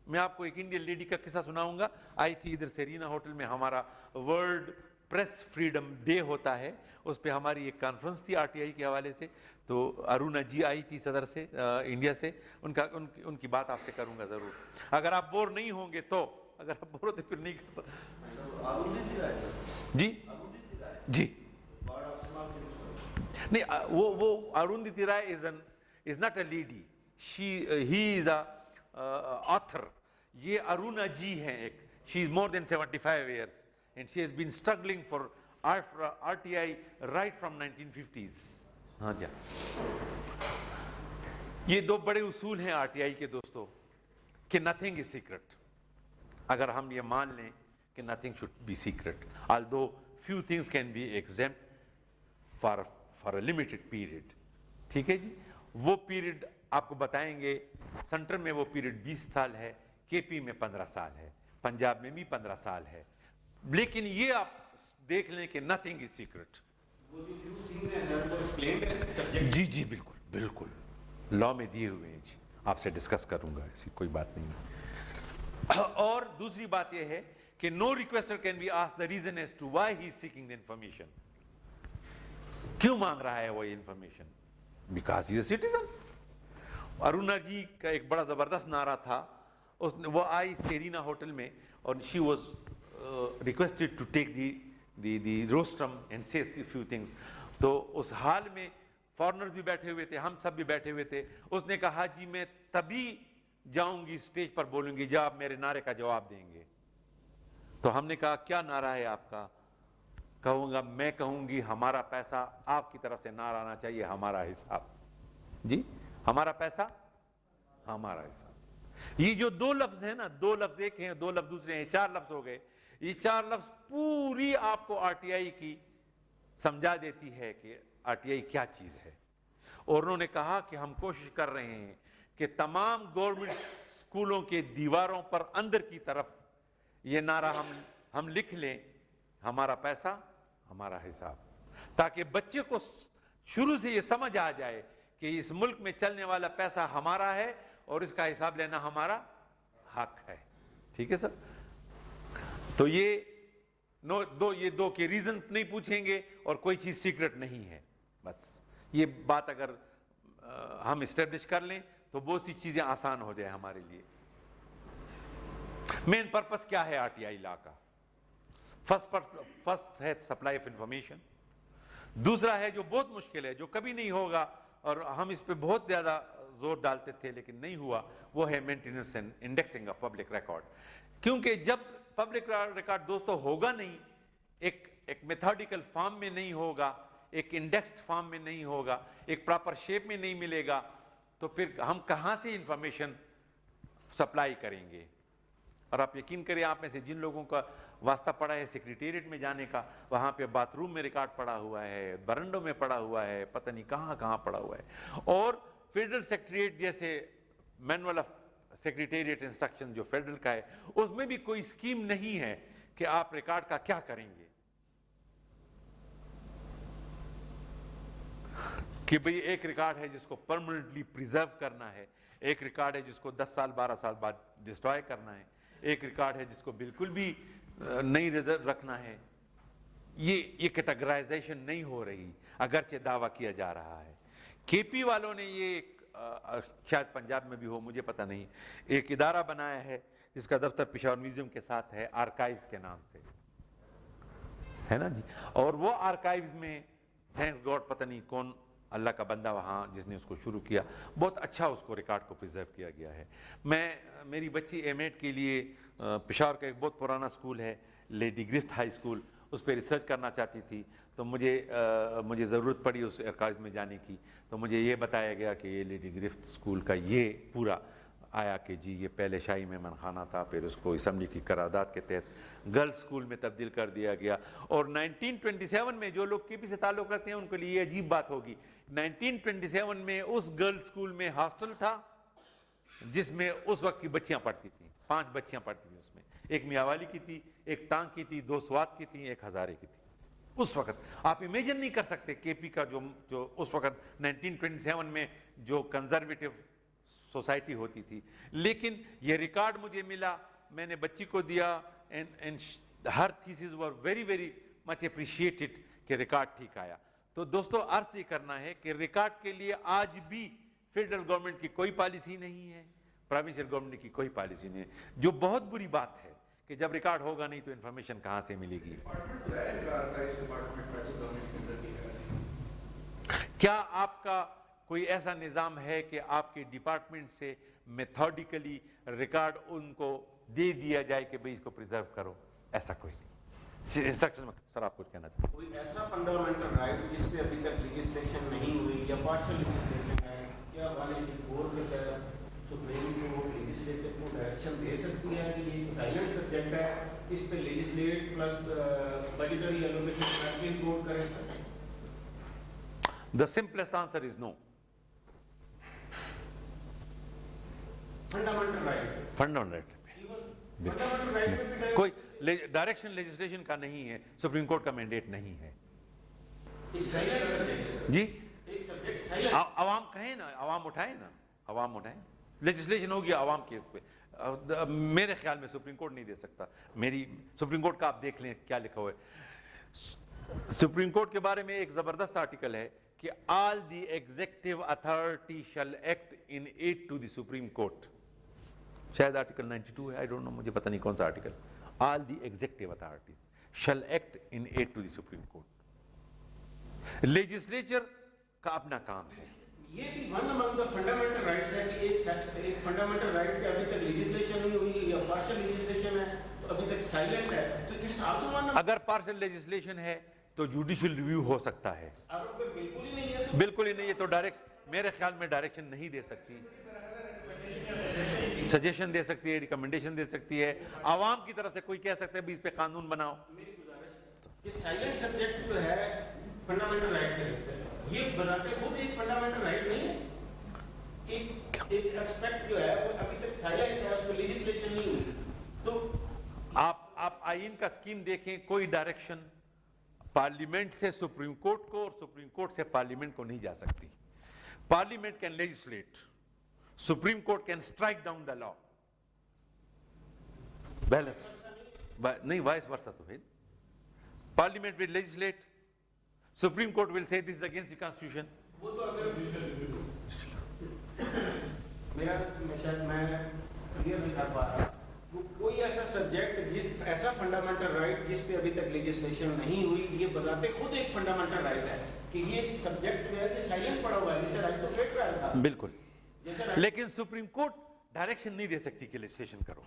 میں آپ کو ایک انڈین لیڈی کا قصہ سناؤں گا. آئی تھی ادھر سیرینا ہوٹل میں, ہمارا ورلڈ پریس فریڈم ڈے ہوتا ہے, اس پہ ہماری ایک کانفرنس تھی آر ٹی آئی کے حوالے سے. تو ارونا جی آئی تھی صدر سے انڈیا سے, ان کی بات آپ سے کروں گا ضرور. اگر آپ بور نہیں ہوں گے تو, اگر آپ بور ہوتے پھر نہیں کرتا. جی جی نہیں, وہ Arundhati Roy is not a lady, he is a author. یہ ارونا جی ہیں ایک, she is more than 75 years and she has been struggling for R T I right from 1950s. ہاں جی, یہ دو بڑے اصول ہیں آر ٹی آئی کے دوستو کہ نتھنگ از سیکرٹ. اگر ہم یہ مان لیں کہ nothing should be secret, although few things can be exempt for a limited period. ٹھیک ہے جی, وہ پیریڈ آپ کو بتائیں گے. سینٹر میں وہ پیریڈ 20 سال ہے, کے پی میں 15 سال ہے, پنجاب میں بھی 15 سال ہے. لیکن یہ آپ دیکھ لیں کہ نتھنگ از سیکرٹ. جی جی بالکل بالکل, لا میں دیے ہوئے ہیں جی, آپ سے ڈسکس کروں گا, ایسی کوئی بات نہیں. اور دوسری بات یہ ہے کہ no requester can be asked the reason as to why he is seeking the information. کیوں مانگ رہا ہے وہ information? Because he is a citizen. Aruna ji کا ایک بڑا زبردست نعرہ تھا, وہ آئی سیرینا ہوٹل میں اور she was requested to take the rostrum and say few things. تو اس حال میں فارنرز بھی بیٹھے ہوئے تھے, ہم سب بھی بیٹھے ہوئے تھے. اس نے کہا جی میں تبھی جاؤں گی اسٹیج پر بولوں گی جب آپ میرے نعرے کا جواب دیں گے. تو ہم نے کہا کیا نعرہ ہے آپ کا؟ کہوں گا, میں کہوں گی ہمارا پیسہ, آپ کی طرف سے نعرہ آنا چاہیے ہمارا حساب. جی, ہمارا پیسہ ہمارا حساب. یہ جو دو لفظ ہیں نا, دو لفظ ایک ہیں, دو لفظ دوسرے ہیں, 4 لفظ ہو گئے. یہ 4 لفظ پوری آپ کو آر ٹی آئی کی سمجھا دیتی ہے کہ آر ٹی آئی کیا چیز ہے. اور انہوں نے کہا کہ ہم کوشش کر رہے ہیں کہ تمام گورنمنٹ اسکولوں کے دیواروں پر اندر کی طرف یہ نعرہ ہم لکھ لیں, ہمارا پیسہ ہمارا حساب, تاکہ بچے کو شروع سے یہ سمجھ آ جائے کہ اس ملک میں چلنے والا پیسہ ہمارا ہے اور اس کا حساب لینا ہمارا حق ہے. ٹھیک ہے سر؟ تو یہ دو کے ریزن نہیں پوچھیں گے اور کوئی چیز سیکرٹ نہیں ہے. بس یہ بات اگر ہم اسٹیبلش کر لیں تو بہت سی چیزیں آسان ہو جائیں ہمارے لیے. مین پرپس کیا ہے آر ٹی آئی لا کا؟ فرسٹ ہے سپلائی آف انفارمیشن. دوسرا ہے جو بہت مشکل ہے, جو کبھی نہیں ہوگا, اور ہم اس پہ بہت زیادہ زور ڈالتے تھے لیکن نہیں ہوا, وہ ہے maintenance and indexing of public record. کیونکہ جب پبلک ریکارڈ دوستو ہوگا نہیں, ایک میتھڈیکل فارم میں نہیں ہوگا, ایک انڈیکسڈ فارم میں نہیں ہوگا, ایک پراپر شیپ میں نہیں ملے گا, تو پھر ہم کہاں سے انفارمیشن سپلائی کریں گے؟ اور آپ یقین کریں, آپ میں سے جن لوگوں کا واسطہ پڑا ہے سیکریٹریٹ میں جانے کا, وہاں پہ باتھ روم میں ریکارڈ پڑا ہوا ہے, برنڈوں میں پڑا ہوا ہے, پتہ نہیں کہاں پڑا ہوا ہے. اور فیڈرل سیکریٹریٹ جیسے مینول آف سیکریٹریٹ انسٹرکشن جو فیڈرل کا ہے, اس میں بھی کوئی اسکیم نہیں ہے کہ آپ ریکارڈ کا کیا کریں گے. کہ بھئی ایک ریکارڈ ہے جس کو پرماننٹلی پریزرو کرنا ہے, ایک ریکارڈ ہے جس کو 10 سال 12 سال بعد ڈسٹرائے کرنا ہے, ایک ریکارڈ ہے جس کو بالکل بھی نہیں ریزرو رکھنا ہے. یہ کیٹاگرائزیشن نہیں ہو رہی, اگرچہ دعویٰ کیا جا رہا ہے. کے پی والوں نے یہ شاید پنجاب میں بھی ہو, مجھے پتہ نہیں, ایک ادارہ بنایا ہے جس کا دفتر پشاور میوزیم کے ساتھ ہے, آرکائیوز کے نام سے ہے نا جی. اور وہ آرکائیوز میں تھینکس گاڈ پتہ نہیں کون اللہ کا بندہ وہاں جس نے اس کو شروع کیا، بہت اچھا اس کو ریکارڈ کو پریزرو کیا گیا ہے۔ میری بچی ایم ایڈ کے لیے پشاور کا ایک بہت پرانا اسکول ہے لیڈی گرفت ہائی اسکول، اس پہ ریسرچ کرنا چاہتی تھی، تو مجھے ضرورت پڑی اس ارکائز میں جانے کی، تو مجھے یہ بتایا گیا کہ یہ لیڈی گرفت اسکول کا یہ پورا آیا کہ جی یہ پہلے شاہی مہمان خانہ تھا، پھر اس کو اسمبلی کی قرارداد کے تحت گرلز اسکول میں تبدیل کر دیا گیا، اور 1927 میں جو لوگ کے پی سے تعلق رکھتے ہیں ان کے لیے یہ عجیب بات ہوگی، 1927 میں اس گرلز اسکول میں ہاسٹل تھا جس میں اس وقت کی بچیاں پڑھتی تھیں، 5 بچیاں پڑھتی تھیں، اس میں ایک میاوالی کی تھی، ایک ٹانگ کی تھی، 2 سوات کی تھی، ایک ہزارے کی تھی۔ اس وقت آپ امیجن نہیں کر سکتے کے پی کا جو اس وقت 1927 میں جو کنزرویٹو سوسائٹی ہوتی تھی، لیکن یہ ریکارڈ مجھے ملا، میں نے بچی کو دیا، her theses were very very much appreciated کہ ریکارڈ ٹھیک آیا۔ تو دوستو عرض یہ کرنا ہے کہ ریکارڈ کے لیے آج بھی فیڈرل گورنمنٹ کی کوئی پالیسی نہیں ہے، پروونشل گورنمنٹ کی کوئی پالیسی نہیں ہے، جو بہت بری بات ہے کہ جب ریکارڈ ہوگا نہیں تو انفارمیشن کہاں سے ملے گی۔ کیا آپ کا کوئی ایسا نظام ہے کہ آپ کے ڈپارٹمنٹ سے میتھوڈیکلی ریکارڈ ان کو دے دیا جائے کہ بھئی اس کو پریزرو کرو؟ ایسا کوئی نہیں۔ انسٹرکشن میں سر آپ کچھ کہنا چاہتے ہیں؟ کوئی ایسا فنڈامنٹل رائٹ جس پہ ابھی تک لیجسلیشن نہیں ہوئی یا پارشل لیجسلیشن ہے، کیا 184 کے تحت سپریم کورٹ لیجسلیچر کو ڈائریکشن دے سکتی ہے کہ یہ سائلنٹ سبجیکٹ ہے، اس پہ لیجسلیٹ پلس بجٹری ایلوکیشن امپورٹ کریں؟ The simplest answer is no. Fundamental right fundamental right کوئی ڈائریکشن لیجسلیشن کا نہیں ہے، سپریم کورٹ کا مینڈیٹ نہیں ہے جی۔ عوام کہیں نا، عوام اٹھائیں نا، عوام اٹھائیں، لیجسلیشن ہوگی عوام کے پہ۔ میرے خیال میں سپریم کورٹ نہیں دے سکتا، میری سپریم کورٹ کا آپ دیکھ لیں کیا لکھا ہوا ہے۔ سپریم کورٹ کے بارے میں ایک زبردست آرٹیکل ہے کہ all the executive authority shall act in aid to the Supreme Court، شاید آرٹیکل 92 ہے، I don't know، مجھے پتہ نہیں کون سا article. all the executive authorities shall act in aid to the Supreme Court۔ Legislature کا اپنا کام ہے۔ یہ بھی one Umang the fundamental rights ہے کہ ایک فنڈامنٹل رائٹ کہ ابھی تک لیجسلیشن نہیں ہوئی یا پارشل لیجسلیشن ہے تو ابھی تک سائلنٹ ہے، تو اٹس آلسو ون۔ اگر پارشل لیجسلیشن ہے تو جوڈیشل ریویو ہو سکتا ہے، اگر بالکل ہی نہیں ہے تو بالکل ہی نہیں ہے تو ڈائریکٹ میرے خیال میں ڈائریکشن نہیں دے سکتی، سجیشن دے سکتی ہے، ریکمنڈیشن دے سکتی ہے، عوام کی طرف سے کوئی کہہ سکتا ہے بھی اس پہ قانون بناؤ۔ میری گزارش کہ سائلنٹ سبجیکٹ جو ہے فنڈامنٹل رائٹ کے لیے یہ بذات خود ایک فنڈامنٹل رائٹ نہیں ہے، ایک ایکسپیکٹ جو ہے وہ ابھی تک سائلنٹ ہے، اس پہ لیجسلیشن نہیں ہوئی۔ تو آپ آئین کا اسکیم دیکھیں، کوئی ڈائریکشن پارلیمنٹ سے سپریم کورٹ کو اور سپریم کورٹ سے پارلیمنٹ کو نہیں جا سکتی۔ Parliament can legislate, supreme court can strike down the law, balance نہیں، وائس ورسا تو ہے۔ Parliament will legislate, supreme court will سے this is against the constitution. وہ تو اگر میرا شاید میں کلیئر نہیں کر پا رہا، کوئی ایسا سبجیکٹ ایسا فنڈامنٹل رائٹ جس پہ ابھی تک لیجسلیشن نہیں ہوئی، یہ بذات خود ایک فنڈامنٹل رائٹ ہے کہ یہ سبجیکٹ جو ہے یہ سائلنٹ پڑا ہوا ہے، جسے رائٹ ٹو فیٹ رائٹ تھا بالکل، لیکن سپریم کورٹ ڈائریکشن نہیں دے سکتی کہ لیجسلیشن کرو،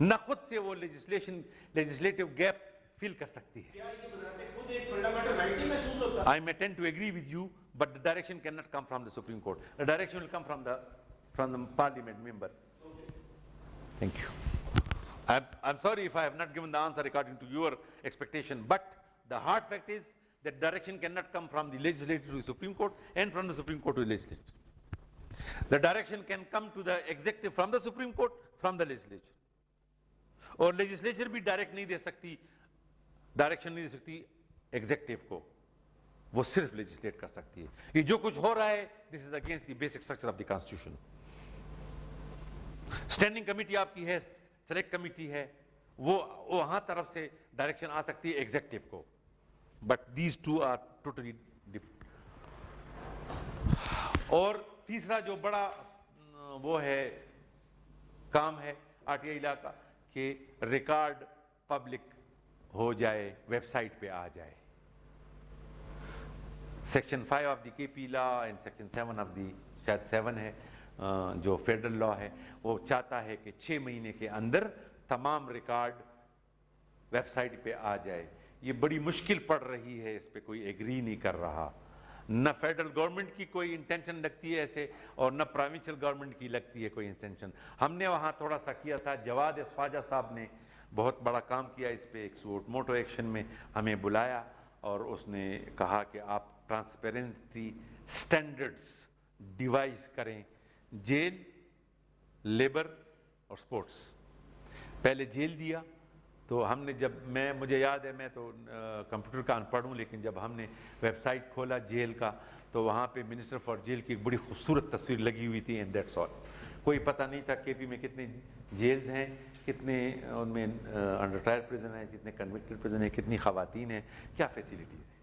نہ خود سے وہ لیجسلیٹو گیپ فیل کر سکتی ہے۔ کیا یہ بذات خود ایک فنڈامنٹل رائٹ ہی محسوس ہوتا ہے؟ I may tend to agree with you, but the direction cannot come from the Supreme Court. The direction will come from the Parliament member. Thank you. I'm sorry if I have not given the answer according to your expectation, but the hard fact is that direction cannot come from the legislature to the Supreme Court and from the Supreme Court to the legislature. The direction can come to the executive from the Supreme Court, from the legislature. اور legislature بھی ڈائریکٹ نہیں دے سکتی، ڈائریکشن نہیں دے سکتی ایگزیکٹو کو، وہ صرف لیجسلیٹ کر سکتی ہے۔ یہ جو کچھ ہو رہا ہے this is against the basic structure of the constitution. Standing committee آپ کی ہے، سلیکٹ کمیٹی ہے، وہ وہاں طرف سے ڈائریکشن آ سکتی ہے ایگزیکٹو کو، but these two are totally different. اور تیسرا جو بڑا وہ ہے کام ہے آر ٹی آئی لا کا کہ ریکارڈ پبلک ہو جائے، ویب سائٹ پہ آ جائے۔ Section 5 of the K P law and section 7 of the شاید 7 ہے جو فیڈرل لا ہے، وہ چاہتا ہے کہ 6 مہینے کے اندر تمام ریکارڈ ویب سائٹ پہ آ جائے. یہ بڑی مشکل پڑ رہی ہے، اس پہ کوئی ایگری نہیں کر رہا. نہ فیڈرل گورنمنٹ کی کوئی انٹینشن لگتی ہے ایسے، اور نہ پروونشل گورنمنٹ کی لگتی ہے کوئی انٹینشن. ہم نے وہاں تھوڑا سا کیا تھا، جواد خواجہ صاحب نے بہت بڑا کام کیا اس پہ. ایک سوٹ موٹو ایکشن میں ہمیں بلایا اور اس نے کہا کہ آپ ٹرانسپیرنسی سٹینڈرڈز ڈیوائز کریں، جیل، لیبر اور سپورٹس. پہلے جیل دیا تو ہم نے مجھے یاد ہے، میں تو کمپیوٹر کا ان پڑھ ہوں، لیکن جب ہم نے ویب سائٹ کھولا جیل کا تو وہاں پہ منسٹر فار جیل کی ایک بڑی خوبصورت تصویر لگی ہوئی تھی، اینڈ دیٹس آل. کوئی پتہ نہیں تھا کے پی میں کتنے جیلز ہیں، کتنے ان میں انڈر ٹرائل پریزن ہیں، کتنے کنوکٹڈ پریزن ہیں، کتنی خواتین ہیں، کیا فیسیلیٹیز ہیں.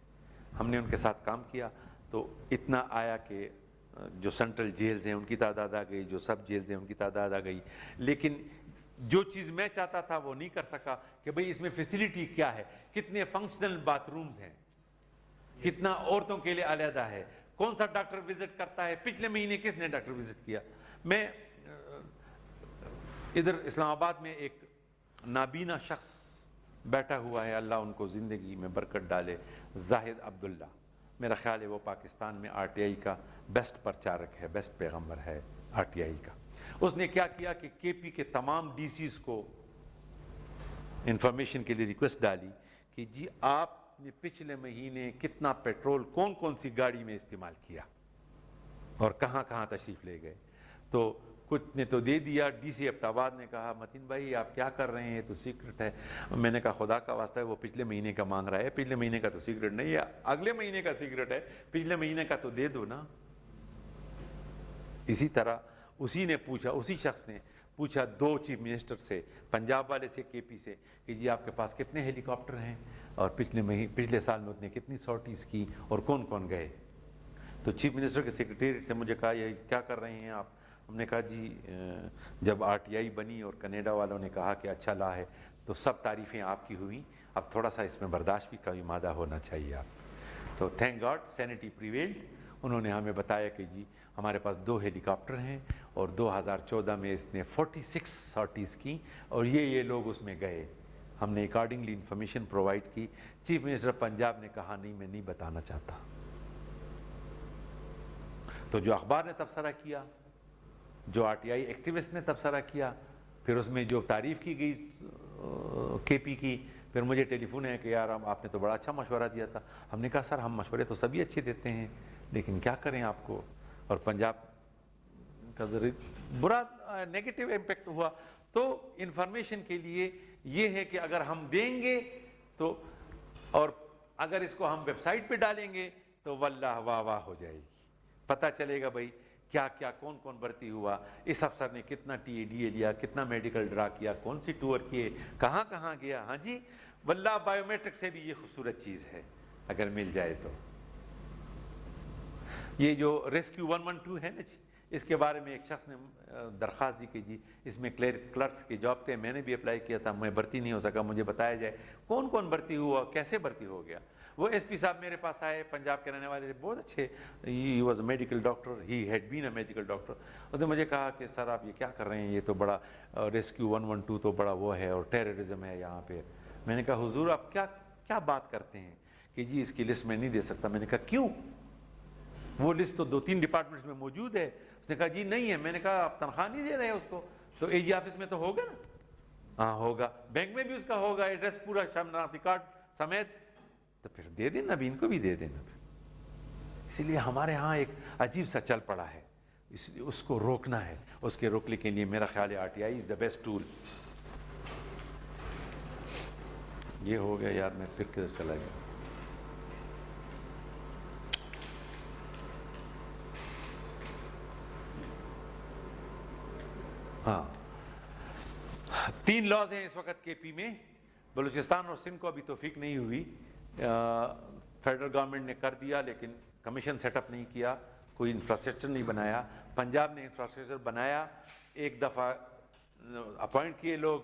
ہم نے ان کے ساتھ کام کیا تو اتنا آیا کہ جو سینٹرل جیلز ہیں ان کی تعداد آ گئی، جو سب جیلز ہیں ان کی تعداد آ گئی. لیکن جو چیز میں چاہتا تھا وہ نہیں کر سکا کہ بھئی اس میں فیسیلیٹی کیا ہے، کتنے فنکشنل باتھ رومز ہیں، کتنا عورتوں کے لیے علیحدہ ہے، کون سا ڈاکٹر وزٹ کرتا ہے، پچھلے مہینے کس نے ڈاکٹر وزٹ کیا. میں ادھر اسلام آباد میں ایک نابینا شخص بیٹھا ہوا ہے، اللہ ان کو زندگی میں برکت ڈالے، زاہد عبداللہ. میرا خیال ہے وہ پاکستان میں آر ٹی آئی کا بیسٹ پرچارک ہے، بیسٹ پیغمبر ہے آر ٹی آئی کا. اس نے کیا کیا کہ کے پی کے تمام ڈی سیز کو انفارمیشن کے لیے ریکویسٹ ڈالی کہ جی آپ نے پچھلے مہینے کتنا پیٹرول کون سی گاڑی میں استعمال کیا اور کہاں کہاں تشریف لے گئے. تو کچھ نے تو دے دیا. ڈی سی ایبٹ آباد نے کہا متین بھائی آپ کیا کر رہے ہیں، یہ تو سیکرٹ ہے. میں نے کہا خدا کا واسطہ ہے، وہ پچھلے مہینے کا مانگ رہا ہے، پچھلے مہینے کا تو سیکرٹ نہیں ہے، اگلے مہینے کا سیکرٹ ہے، پچھلے مہینے کا تو دے دو نا. اسی طرح اسی نے پوچھا، اسی شخص نے پوچھا 2 چیف منسٹر سے، پنجاب والے سے، کے پی سے، کہ جی آپ کے پاس کتنے ہیلی کاپٹر ہیں اور پچھلے سال میں اتنے کتنی سارٹیز کی اور کون کون گئے. تو چیف منسٹر کے سیکریٹریٹ سے مجھے کہا یہ کیا کر رہے ہیں آپ. ہم نے کہا جی جب آر ٹی آئی بنی اور کینیڈا والوں نے کہا کہ اچھا لا ہے تو سب تعریفیں آپ کی ہوئیں، اب تھوڑا سا اس میں برداشت بھی کبھی مادہ ہونا چاہیے آپ. تو تھینک گاڈ سینٹی پریویلڈ. انہوں نے ہمیں بتایا کہ جی ہمارے پاس 2 ہیلی کاپٹر ہیں اور 2014 میں اس نے 46 سارٹیز کی اور یہ لوگ اس میں گئے. ہم نے اکارڈنگلی انفارمیشن پرووائڈ کی. چیف منسٹر پنجاب نے کہا نہیں میں نہیں بتانا چاہتا. تو جو اخبار نے تبصرہ کیا، جو آر ٹی آئی ایکٹیوسٹ نے تبصرہ کیا، پھر اس میں جو تعریف کی گئی کے پی کی، پھر مجھے ٹیلی فون ہے کہ یار آپ نے تو بڑا اچھا مشورہ دیا تھا. ہم نے کہا سر ہم مشورے تو سبھی اچھے دیتے ہیں لیکن کیا کریں آپ کو. اور پنجاب کا ذریعہ برا نیگیٹو امپیکٹ ہوا. تو انفارمیشن کے لیے یہ ہے کہ اگر ہم دیں گے تو، اور اگر اس کو ہم ویب سائٹ پہ ڈالیں گے تو واللہ واہ واہ ہو جائے گی. پتہ چلے گا بھائی کیا کیا کون بھرتی ہوا، اس افسر نے کتنا ٹی اے ڈی اے لیا، کتنا میڈیکل ڈرا کیا، کون سی ٹور کیے، کہاں کہاں گیا. ہاں جی واللہ بائیو میٹرک سے بھی یہ خوبصورت چیز ہے اگر مل جائے تو. یہ جو ریسکیو 112 ہے نا جی، اس کے بارے میں ایک شخص نے درخواست دی کہ جی اس میں کلرکس کی جاب تھے، میں نے بھی اپلائی کیا تھا، میں بھرتی نہیں ہو سکا، مجھے بتایا جائے کون بھرتی ہوا، کیسے بھرتی ہو گیا. وہ ایس پی صاحب میرے پاس آئے، پنجاب کے رہنے والے تھے، بہت اچھے. He was a medical doctor, he had been a medical doctor. اس نے مجھے کہا کہ سر آپ یہ کیا کر رہے ہیں، یہ تو بڑا ریسکیو 112 تو بڑا وہ ہے اور ٹیررزم ہے یہاں پہ. میں نے کہا حضور آپ کیا بات کرتے ہیں کہ جی اس کی لسٹ میں نہیں دے سکتا. میں نے کہا کیوں، وہ لسٹ تو 2-3 ڈپارٹمنٹس میں موجود ہے. اس نے کہا جی نہیں ہے. میں نے کہا آپ تنخواہ نہیں دے رہے اس کو، تو اے جی آفس میں تو ہوگا نا. ہاں ہوگا، بینک میں بھی اس کا ہوگا، ایڈریس پورا شناختی کارڈ سمیت. تو پھر دے دینا، بھی ان کو بھی دے دینا. اسی لیے ہمارے ہاں ایک عجیب سا چل پڑا ہے، اس کو روکنا ہے. اس کے روکنے کے لیے میرا خیال ہے R T I is the best tool. یہ ہو گیا یار، میں پھر کدھر چلا گیا. ہاں 3 لاز ہیں اس وقت کے پی میں. بلوچستان اور سندھ کو ابھی توفیق نہیں ہوئی. فیڈرل گورنمنٹ نے کر دیا لیکن کمیشن سیٹ اپ نہیں کیا، کوئی انفراسٹرکچر نہیں بنایا. پنجاب نے انفراسٹرکچر بنایا، ایک دفعہ اپوائنٹ کیے لوگ،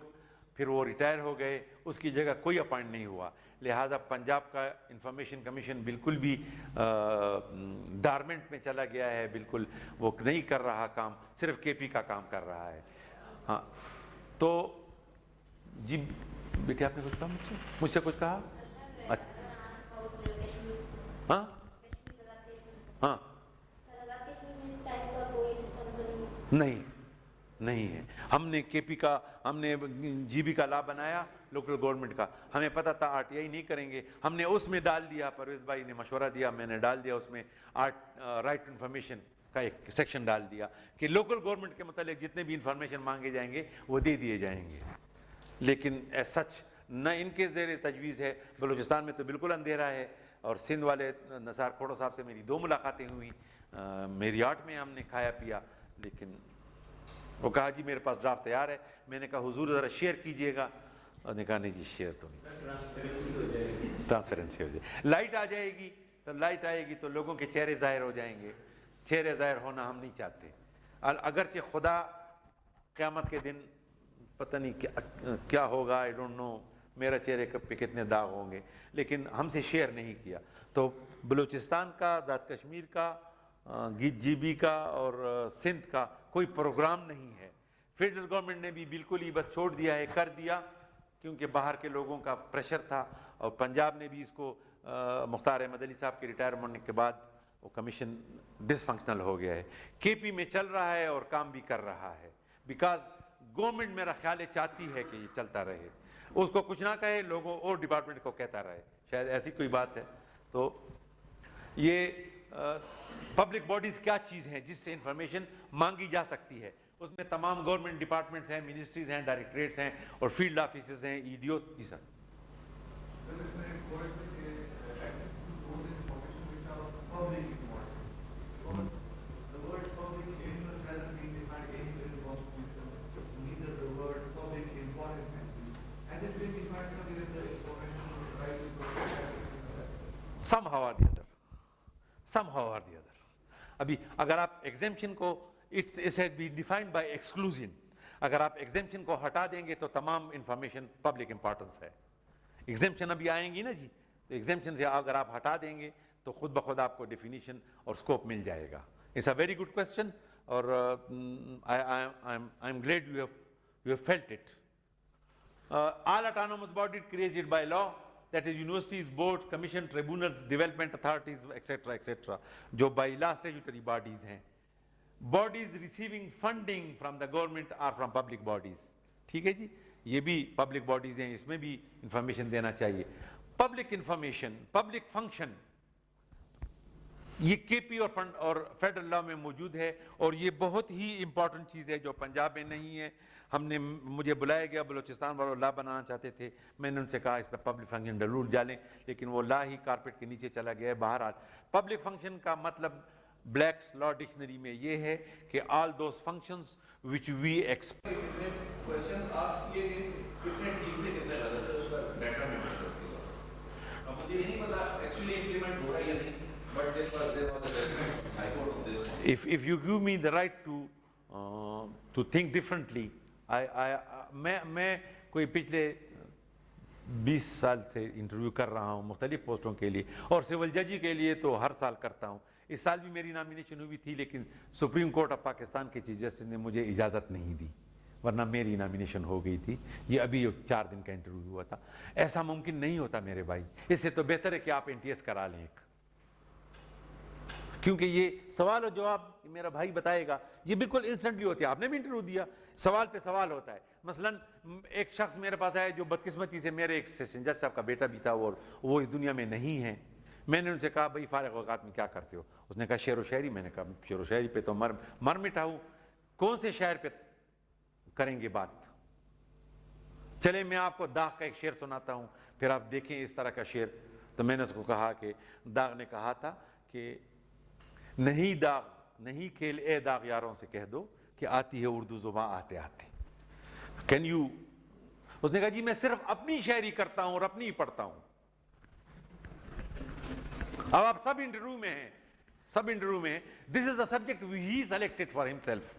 پھر وہ ریٹائر ہو گئے, اس کی جگہ کوئی اپوائنٹ نہیں ہوا. لہٰذا پنجاب کا انفارمیشن کمیشن بالکل بھی ڈارمنٹ میں چلا گیا ہے, بالکل وہ نہیں کر رہا کام, صرف کے پی کا کام کر رہا ہے. ہاں تو جی بیٹے آپ نے کچھ کہا مجھ سے کچھ کہا؟ ہاں ہاں نہیں ہے. ہم نے کے پی کا, ہم نے جی بی کا لا بنایا لوکل گورنمنٹ کا, ہمیں پتہ تھا آر ٹی آئی نہیں کریں گے, ہم نے اس میں ڈال دیا, پرویز بھائی نے مشورہ دیا, میں نے ڈال دیا اس میں رائٹ انفارمیشن کا ایک سیکشن ڈال دیا کہ لوکل گورنمنٹ کے متعلق جتنے بھی انفارمیشن مانگے جائیں گے وہ دے دیے جائیں گے. لیکن ایز سچ نہ ان کے زیر تجویز ہے. بلوچستان میں تو بالکل اندھیرا ہے, اور سندھ والے نثار کھوڑو صاحب سے میری 2 ملاقاتیں ہوئیں, میری آرٹ میں ہم نے کھایا پیا, لیکن وہ کہا جی میرے پاس ڈرافٹ تیار ہے. میں نے کہا حضور ذرا شیئر کیجئے گا, اور نے کہا نہیں جی شیئر تو نہیں, ٹرانسپیرنسی ہو جائے, لائٹ آ جائے گی تو لائٹ آئے گی تو لوگوں کے چہرے ظاہر ہو جائیں گے. چہرے ظاہر ہونا ہم نہیں چاہتے, اگرچہ خدا قیامت کے دن پتہ نہیں کیا ہوگا, آئی ڈونٹ نو میرا چہرے پہ کتنے داغ ہوں گے, لیکن ہم سے شیئر نہیں کیا. تو بلوچستان کا, ذات کشمیر کا, جی بی کا اور سندھ کا کوئی پروگرام نہیں ہے. فیڈرل گورنمنٹ نے بھی بالکل ہی بس چھوڑ دیا ہے, کر دیا کیونکہ باہر کے لوگوں کا پریشر تھا, اور پنجاب نے بھی اس کو مختار احمد علی صاحب کے ریٹائر ہونے کے بعد وہ کمیشن ڈس فنکشنل ہو گیا ہے. کے پی میں چل رہا ہے اور کام بھی کر رہا ہے, بیکاز گورنمنٹ میرا خیال ہے چاہتی ہے کہ یہ چلتا رہے, اس کو کچھ نہ کہے, لوگوں اور ڈپارٹمنٹ کو کہتا رہے, شاید ایسی کوئی بات ہے. تو یہ پبلک باڈیز کیا چیز ہیں جس سے انفارمیشن مانگی جا سکتی ہے, اس میں تمام گورنمنٹ ڈپارٹمنٹس ہیں, منسٹریز ہیں, ڈائریکٹریٹس ہیں, اور فیلڈ آفیسز ہیں, ای ڈی او. جی sir. somehow or the other. ابھی اگر آپ ایگزیمپشن کو, it's had been defined by exclusion, اگر آپ ایگزیمپشن کو ہٹا دیں گے تو تمام انفارمیشن پبلک امپورٹنس ہے. ایگزیمپشن ابھی آئیں گی نا جی, ایگزیمپشن سے اگر آپ ہٹا دیں گے تو خود بخود آپ کو ڈیفینیشن اور اسکوپ مل جائے گا. It's a very good question, اور I'm glad you have felt it. All autonomous bodies created by law, that is universities, boards, commission, tribunals, development authorities, etc., etc., جو by law statutory bodies ہیں. Bodies receiving funding from the government or from public bodies. ٹھیک ہے جی, یہ بھی پبلک باڈیز ہیں, اس میں بھی انفارمیشن دینا چاہیے. پبلک انفارمیشن, پبلک فنکشن, یہ کے پی اور فیڈرل لا میں موجود ہے, اور یہ بہت ہی امپورٹنٹ چیز ہے جو پنجاب میں نہیں ہے. مجھے بلایا گیا, بلوچستان والوں لا بنانا چاہتے تھے, میں نے ان سے کہا اس پہ پبلک فنکشن ضرور ڈالیں, لیکن وہ لا ہی کارپیٹ کے نیچے چلا گیا ہے. بہرحال پبلک فنکشن کا مطلب بلیکس لا ڈکشنری میں یہ ہے کہ all those functions which we expect. If you give me the right to think differently, میں کوئی پچھلے 20 سال سے انٹرویو کر رہا ہوں مختلف پوسٹوں کے لیے, اور سول ججی کے لیے تو ہر سال کرتا ہوں. اس سال بھی میری نامینیشن ہوئی تھی, لیکن سپریم کورٹ آف پاکستان کے چیف جسٹس نے مجھے اجازت نہیں دی, ورنہ میری نامینیشن ہو گئی تھی. یہ ابھی 4 دن کا انٹرویو ہوا تھا. ایسا ممکن نہیں ہوتا میرے بھائی, اس سے تو بہتر ہے کہ آپ NTS کرا لیں ایک, کیونکہ یہ سوال و جواب میرا بھائی بتائے گا, یہ بالکل انسٹنٹلی ہوتی ہے. آپ نے بھی انٹرویو دیا, سوال پہ سوال ہوتا ہے. مثلا ایک شخص میرے پاس آیا جو بدقسمتی سے میرے ایک سیشن جج صاحب کا بیٹا بھی تھا, اور وہ اس دنیا میں نہیں ہے. میں نے ان سے کہا بھائی فارغ اوقات میں کیا کرتے ہو؟ اس نے کہا شعر و شاعری. میں نے کہا شعر و شاعری پہ تو مر مٹا ہوں, کون سے شاعر پہ کریں گے بات؟ چلے میں آپ کو داغ کا ایک شعر سناتا ہوں, پھر آپ دیکھیں اس طرح کا شعر. تو میں نے اس کو کہا کہ داغ نے کہا تھا کہ نہیں داغ نہیں کھیل اے داغ یاروں سے کہہ دو کہ آتی ہے اردو زباں آتے آتے. Can you? اس نے کہا جی میں صرف اپنی شاعری کرتا ہوں اور اپنی ہی پڑھتا ہوں. اب آپ سب انٹرویو میں ہیں, سب انٹرویو میں ہیں. This is the subject he selected for himself.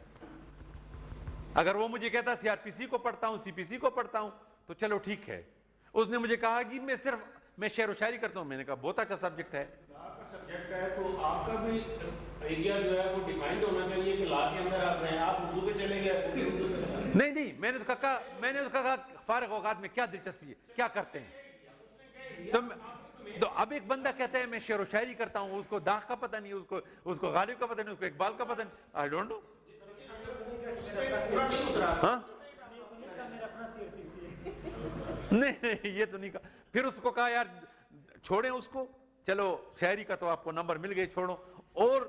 اگر وہ مجھے کہتا CRPC کو پڑھتا ہوں, CPC کو پڑھتا ہوں, تو چلو ٹھیک ہے. اس نے مجھے کہا کہ میں شعر و شاعری کرتا ہوں. میں نے کہا بہت اچھا سبجیکٹ ہے. لا کا سبجیکٹ ہے تو آپ کا بھی ایریا جو ہے وہ ڈیفائنڈ ہونا چاہیے کہ لا کے اندر آپ رہیں. آپ اردو پہ چلے گئے, اردو پہ چلا. نہیں, میں نے اس کا کہا فارغ اوقات میں کیا دلچسپی ہے, کیا کرتے ہیں. تو اب ایک بندہ کہتا ہے میں شعر و شاعری کرتا ہوں, اس کو داغ کا پتہ نہیں, اس کو غالب کا پتہ نہیں, اس کو اقبال کا پتہ نہیں. I don't know. ہاں نہیں, یہ تو نہیں کہا. پھر اس کو کہا یار چھوڑیں اس کو, چلو شاعری کا تو آپ کو نمبر مل گئے, چھوڑو. اور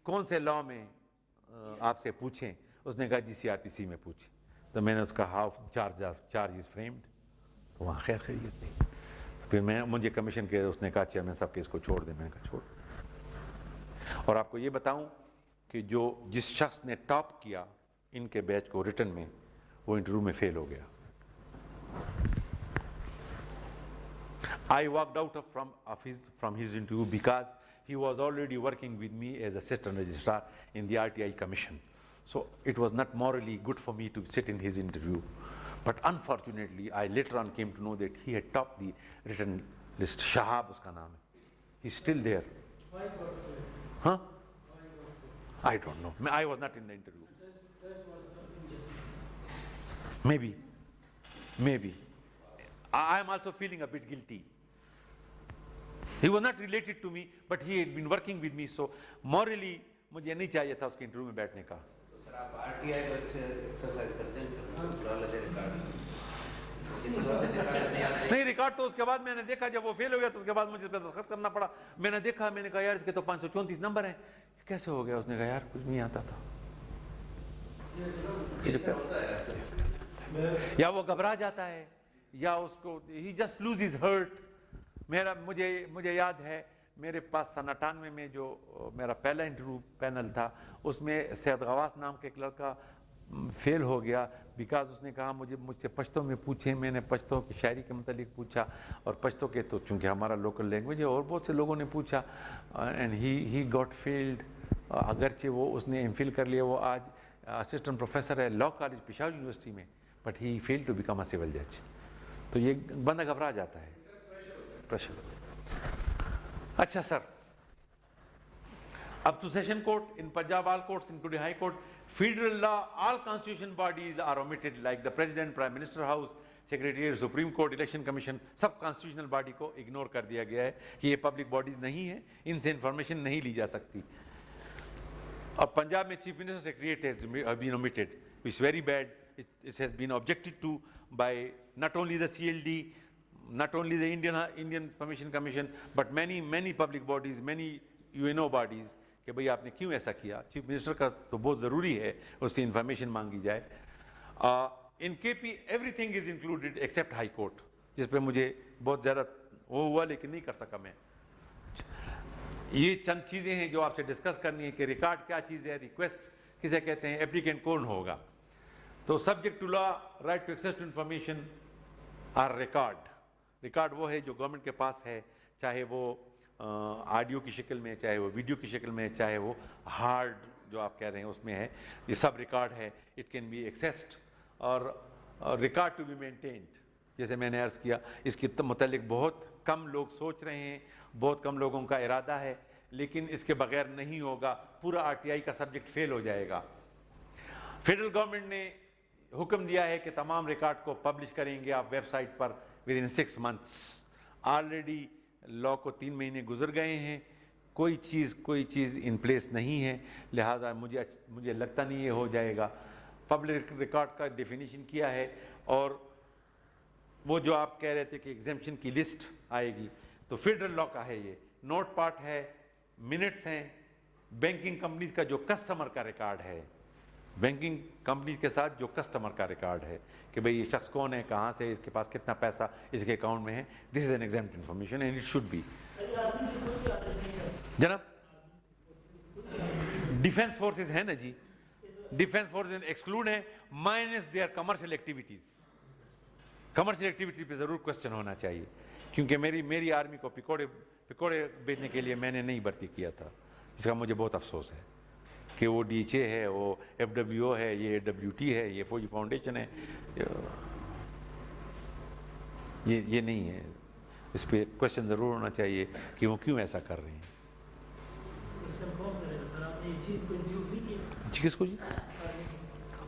کون سے لا میں آپ سے پوچھیں؟ اس نے کہا جی CRPC میں پوچھیں. تو میں نے اس کا ہاف چارج فریمڈ, تو وہاں خیر خیریت تھی. پھر مجھے کمیشن کے اس نے کہا چیئرمین صاحب کہ اس کو چھوڑ دیں. میں نے کہا چھوڑ. اور آپ کو یہ بتاؤں کہ جس شخص نے ٹاپ کیا ان کے بیچ کو ریٹن میں, وہ انٹرویو میں فیل ہو گیا. I walked out from his interview because he was already working with me as assistant registrar in the RTI commission. So it was not morally good for me to sit in his interview. But unfortunately, I later on came to know that he had topped the written list. Shahab uska naam hai. He's still there. Why got failed? Huh? Why got failed? I don't know. I was not in the interview. That was injustice. Maybe. I am also feeling a bit guilty. He was not related to me, but he had been working with me, so morally مجھے نہیں چاہیے تھا اس کے انٹرویو میں بیٹھنے کا. سر آپ RTI کو ایکسرسائز کرتے ہیں نہیں, ریکارڈ تو اس کے بعد میں نے دیکھا, جب وہ فیل ہو گیا تو اس کے بعد مجھے دستخط کرنا پڑا. میں نے دیکھا, میں نے کہا یار اس کے تو 534 نمبر ہیں, کیسے ہو گیا؟ اس نے کہا یار کچھ نہیں آتا تھا. یا وہ گھبرا جاتا ہے, یا اس کو he just loses hurt. مجھے یاد ہے میرے پاس سن 98 میں جو میرا پہلا انٹرویو پینل تھا, اس میں سید غواث نام کے ایک لڑکا فیل ہو گیا بیکاز اس نے کہا مجھ سے پشتو میں پوچھیں. میں نے پشتو کی شاعری کے متعلق پوچھا, اور پشتو کے تو چونکہ ہمارا لوکل لینگویج ہے, اور بہت سے لوگوں نے پوچھا, اینڈ ہی گاٹ فیلڈ. اگرچہ وہ اس نے ایم فل کر لیا, وہ آج اسسٹنٹ پروفیسر ہے لا کالج پشاور یونیورسٹی میں, but he fail to become a civil جج. تو یہ بندہ گھبرا جاتا ہے, پریشر ہوتا ہے. اچھا سر, up to session court in Punjab, all courts including high court, federal law, all constitution bodies are omitted like the president, prime minister house, secretariat, supreme court, election commission. Sub constitutional body کو اگنور کر دیا گیا ہے کہ یہ پبلک باڈیز نہیں ہیں, ان سے انفارمیشن نہیں لی جا سکتی. اور پنجاب میں chief minister secretariat has been omitted, which is very bad. It has been objected to by not only the CLD, not only the Indian Information Commission, but many public bodies, many UNO bodies, کہ بھئی آپ نے کیوں ایسا کیا. چیف منسٹر کا تو بہت ضروری ہے اس سے انفارمیشن مانگی جائے. ان KP every thing is included accept high court, جس پہ مجھے بہت زیادہ وہ ہوا لیکن نہیں کر سکا میں. یہ چند چیزیں ہیں جو آپ سے ڈسکس کرنی ہے کہ ریکارڈ کیا چیز ہے, ریکویسٹ کسے کہتے ہیں, اپلیکینٹ کون ہوگا. تو subject to law, right to access to information or record. Record وہ ہے جو گورنمنٹ کے پاس ہے, چاہے وہ آڈیو کی شکل میں, چاہے وہ ویڈیو کی شکل میں, چاہے وہ ہارڈ جو آپ کہہ رہے ہیں اس میں ہے, یہ سب ریکارڈ ہے. اٹ کین بی ایکسیسڈ اور ریکارڈ ٹو بی مینٹینڈ. جیسے میں نے عرض کیا, اس کے متعلق بہت کم لوگ سوچ رہے ہیں, بہت کم لوگوں کا ارادہ ہے, لیکن اس کے بغیر نہیں ہوگا. پورا RTI کا سبجیکٹ فیل ہو جائے گا. فیڈرل گورنمنٹ نے حکم دیا ہے کہ تمام ریکارڈ کو پبلش کریں گے آپ ویب سائٹ پر within 6 months. آلریڈی لا کو 3 مہینے گزر گئے ہیں, کوئی چیز ان پلیس نہیں ہے, لہٰذا مجھے لگتا نہیں یہ ہو جائے گا. پبلک ریکارڈ کا ڈیفینیشن کیا ہے, اور وہ جو آپ کہہ رہے تھے کہ ایگزیمپشن کی لسٹ آئے گی, تو فیڈرل لا کا ہے یہ. نوٹ پارٹ ہے, منٹس ہیں, بینکنگ کمپنیز کا جو کسٹمر کا ریکارڈ ہے, بینکنگ کمپنی کے ساتھ جو کسٹمر کا ریکارڈ ہے کہ بھئی یہ شخص کون ہے, کہاں سے, اس کے پاس کتنا پیسہ اس کے اکاؤنٹ میں ہے. This is an exempt information and it should be. جناب ڈیفینس فورسز ہیں نا جی, ڈیفینس فورسز ایکسکلوڈ ہیں minus their commercial activities. Commercial activity پہ ضرور کوشچن ہونا چاہیے, کیونکہ میری آرمی کو پکوڑے بیچنے کے لیے میں نے نہیں بھرتی کیا تھا, جس کا مجھے بہت افسوس ہے. کہ وہ DHA ہے, وہ FWO ہے, یہ WT ہے, یہ فوجی فاؤنڈیشن ہے. یہ نہیں ہے. اس پہ کوشچن ضرور ہونا چاہیے کہ وہ کیوں ایسا کر رہے ہیں. جی کس کو؟ جی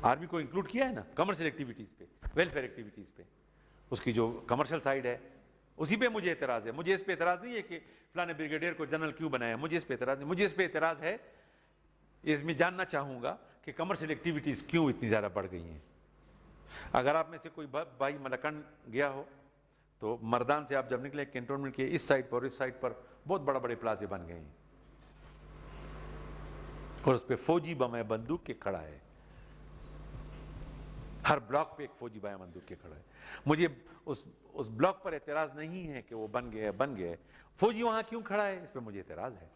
آرمی کو انکلوڈ کیا ہے نا کمرشل ایکٹیویٹیز پہ, ویلفیئر ایکٹیویٹیز پہ. اس کی جو کمرشل سائڈ ہے اسی پہ مجھے اعتراض ہے. مجھے اس پہ اعتراض نہیں ہے کہ فلاں بریگیڈیئر کو جنرل کیوں بنایا, مجھے اس پہ اعتراض نہیں. مجھے اس پہ اعتراض ہے, اس میں جاننا چاہوں گا کہ کمرشل ایکٹیویٹیز کیوں اتنی زیادہ بڑھ گئی ہیں. اگر آپ میں سے کوئی بھائی ملکنڈ گیا ہو تو مردان سے آپ جب نکلے کینٹونمنٹ کے اس سائڈ پر اور اس سائڈ پر بہت بڑے پلازے بن گئے ہیں, اور اس پہ فوجی بمیں بندوق کے کھڑا ہے. ہر بلاک پہ ایک فوجی بمیں بندوق کے کھڑا ہے. مجھے اس بلاک پر اعتراض نہیں ہے کہ وہ بن گئے. فوجی وہاں کیوں کھڑا ہے اس پہ مجھے اعتراض ہے,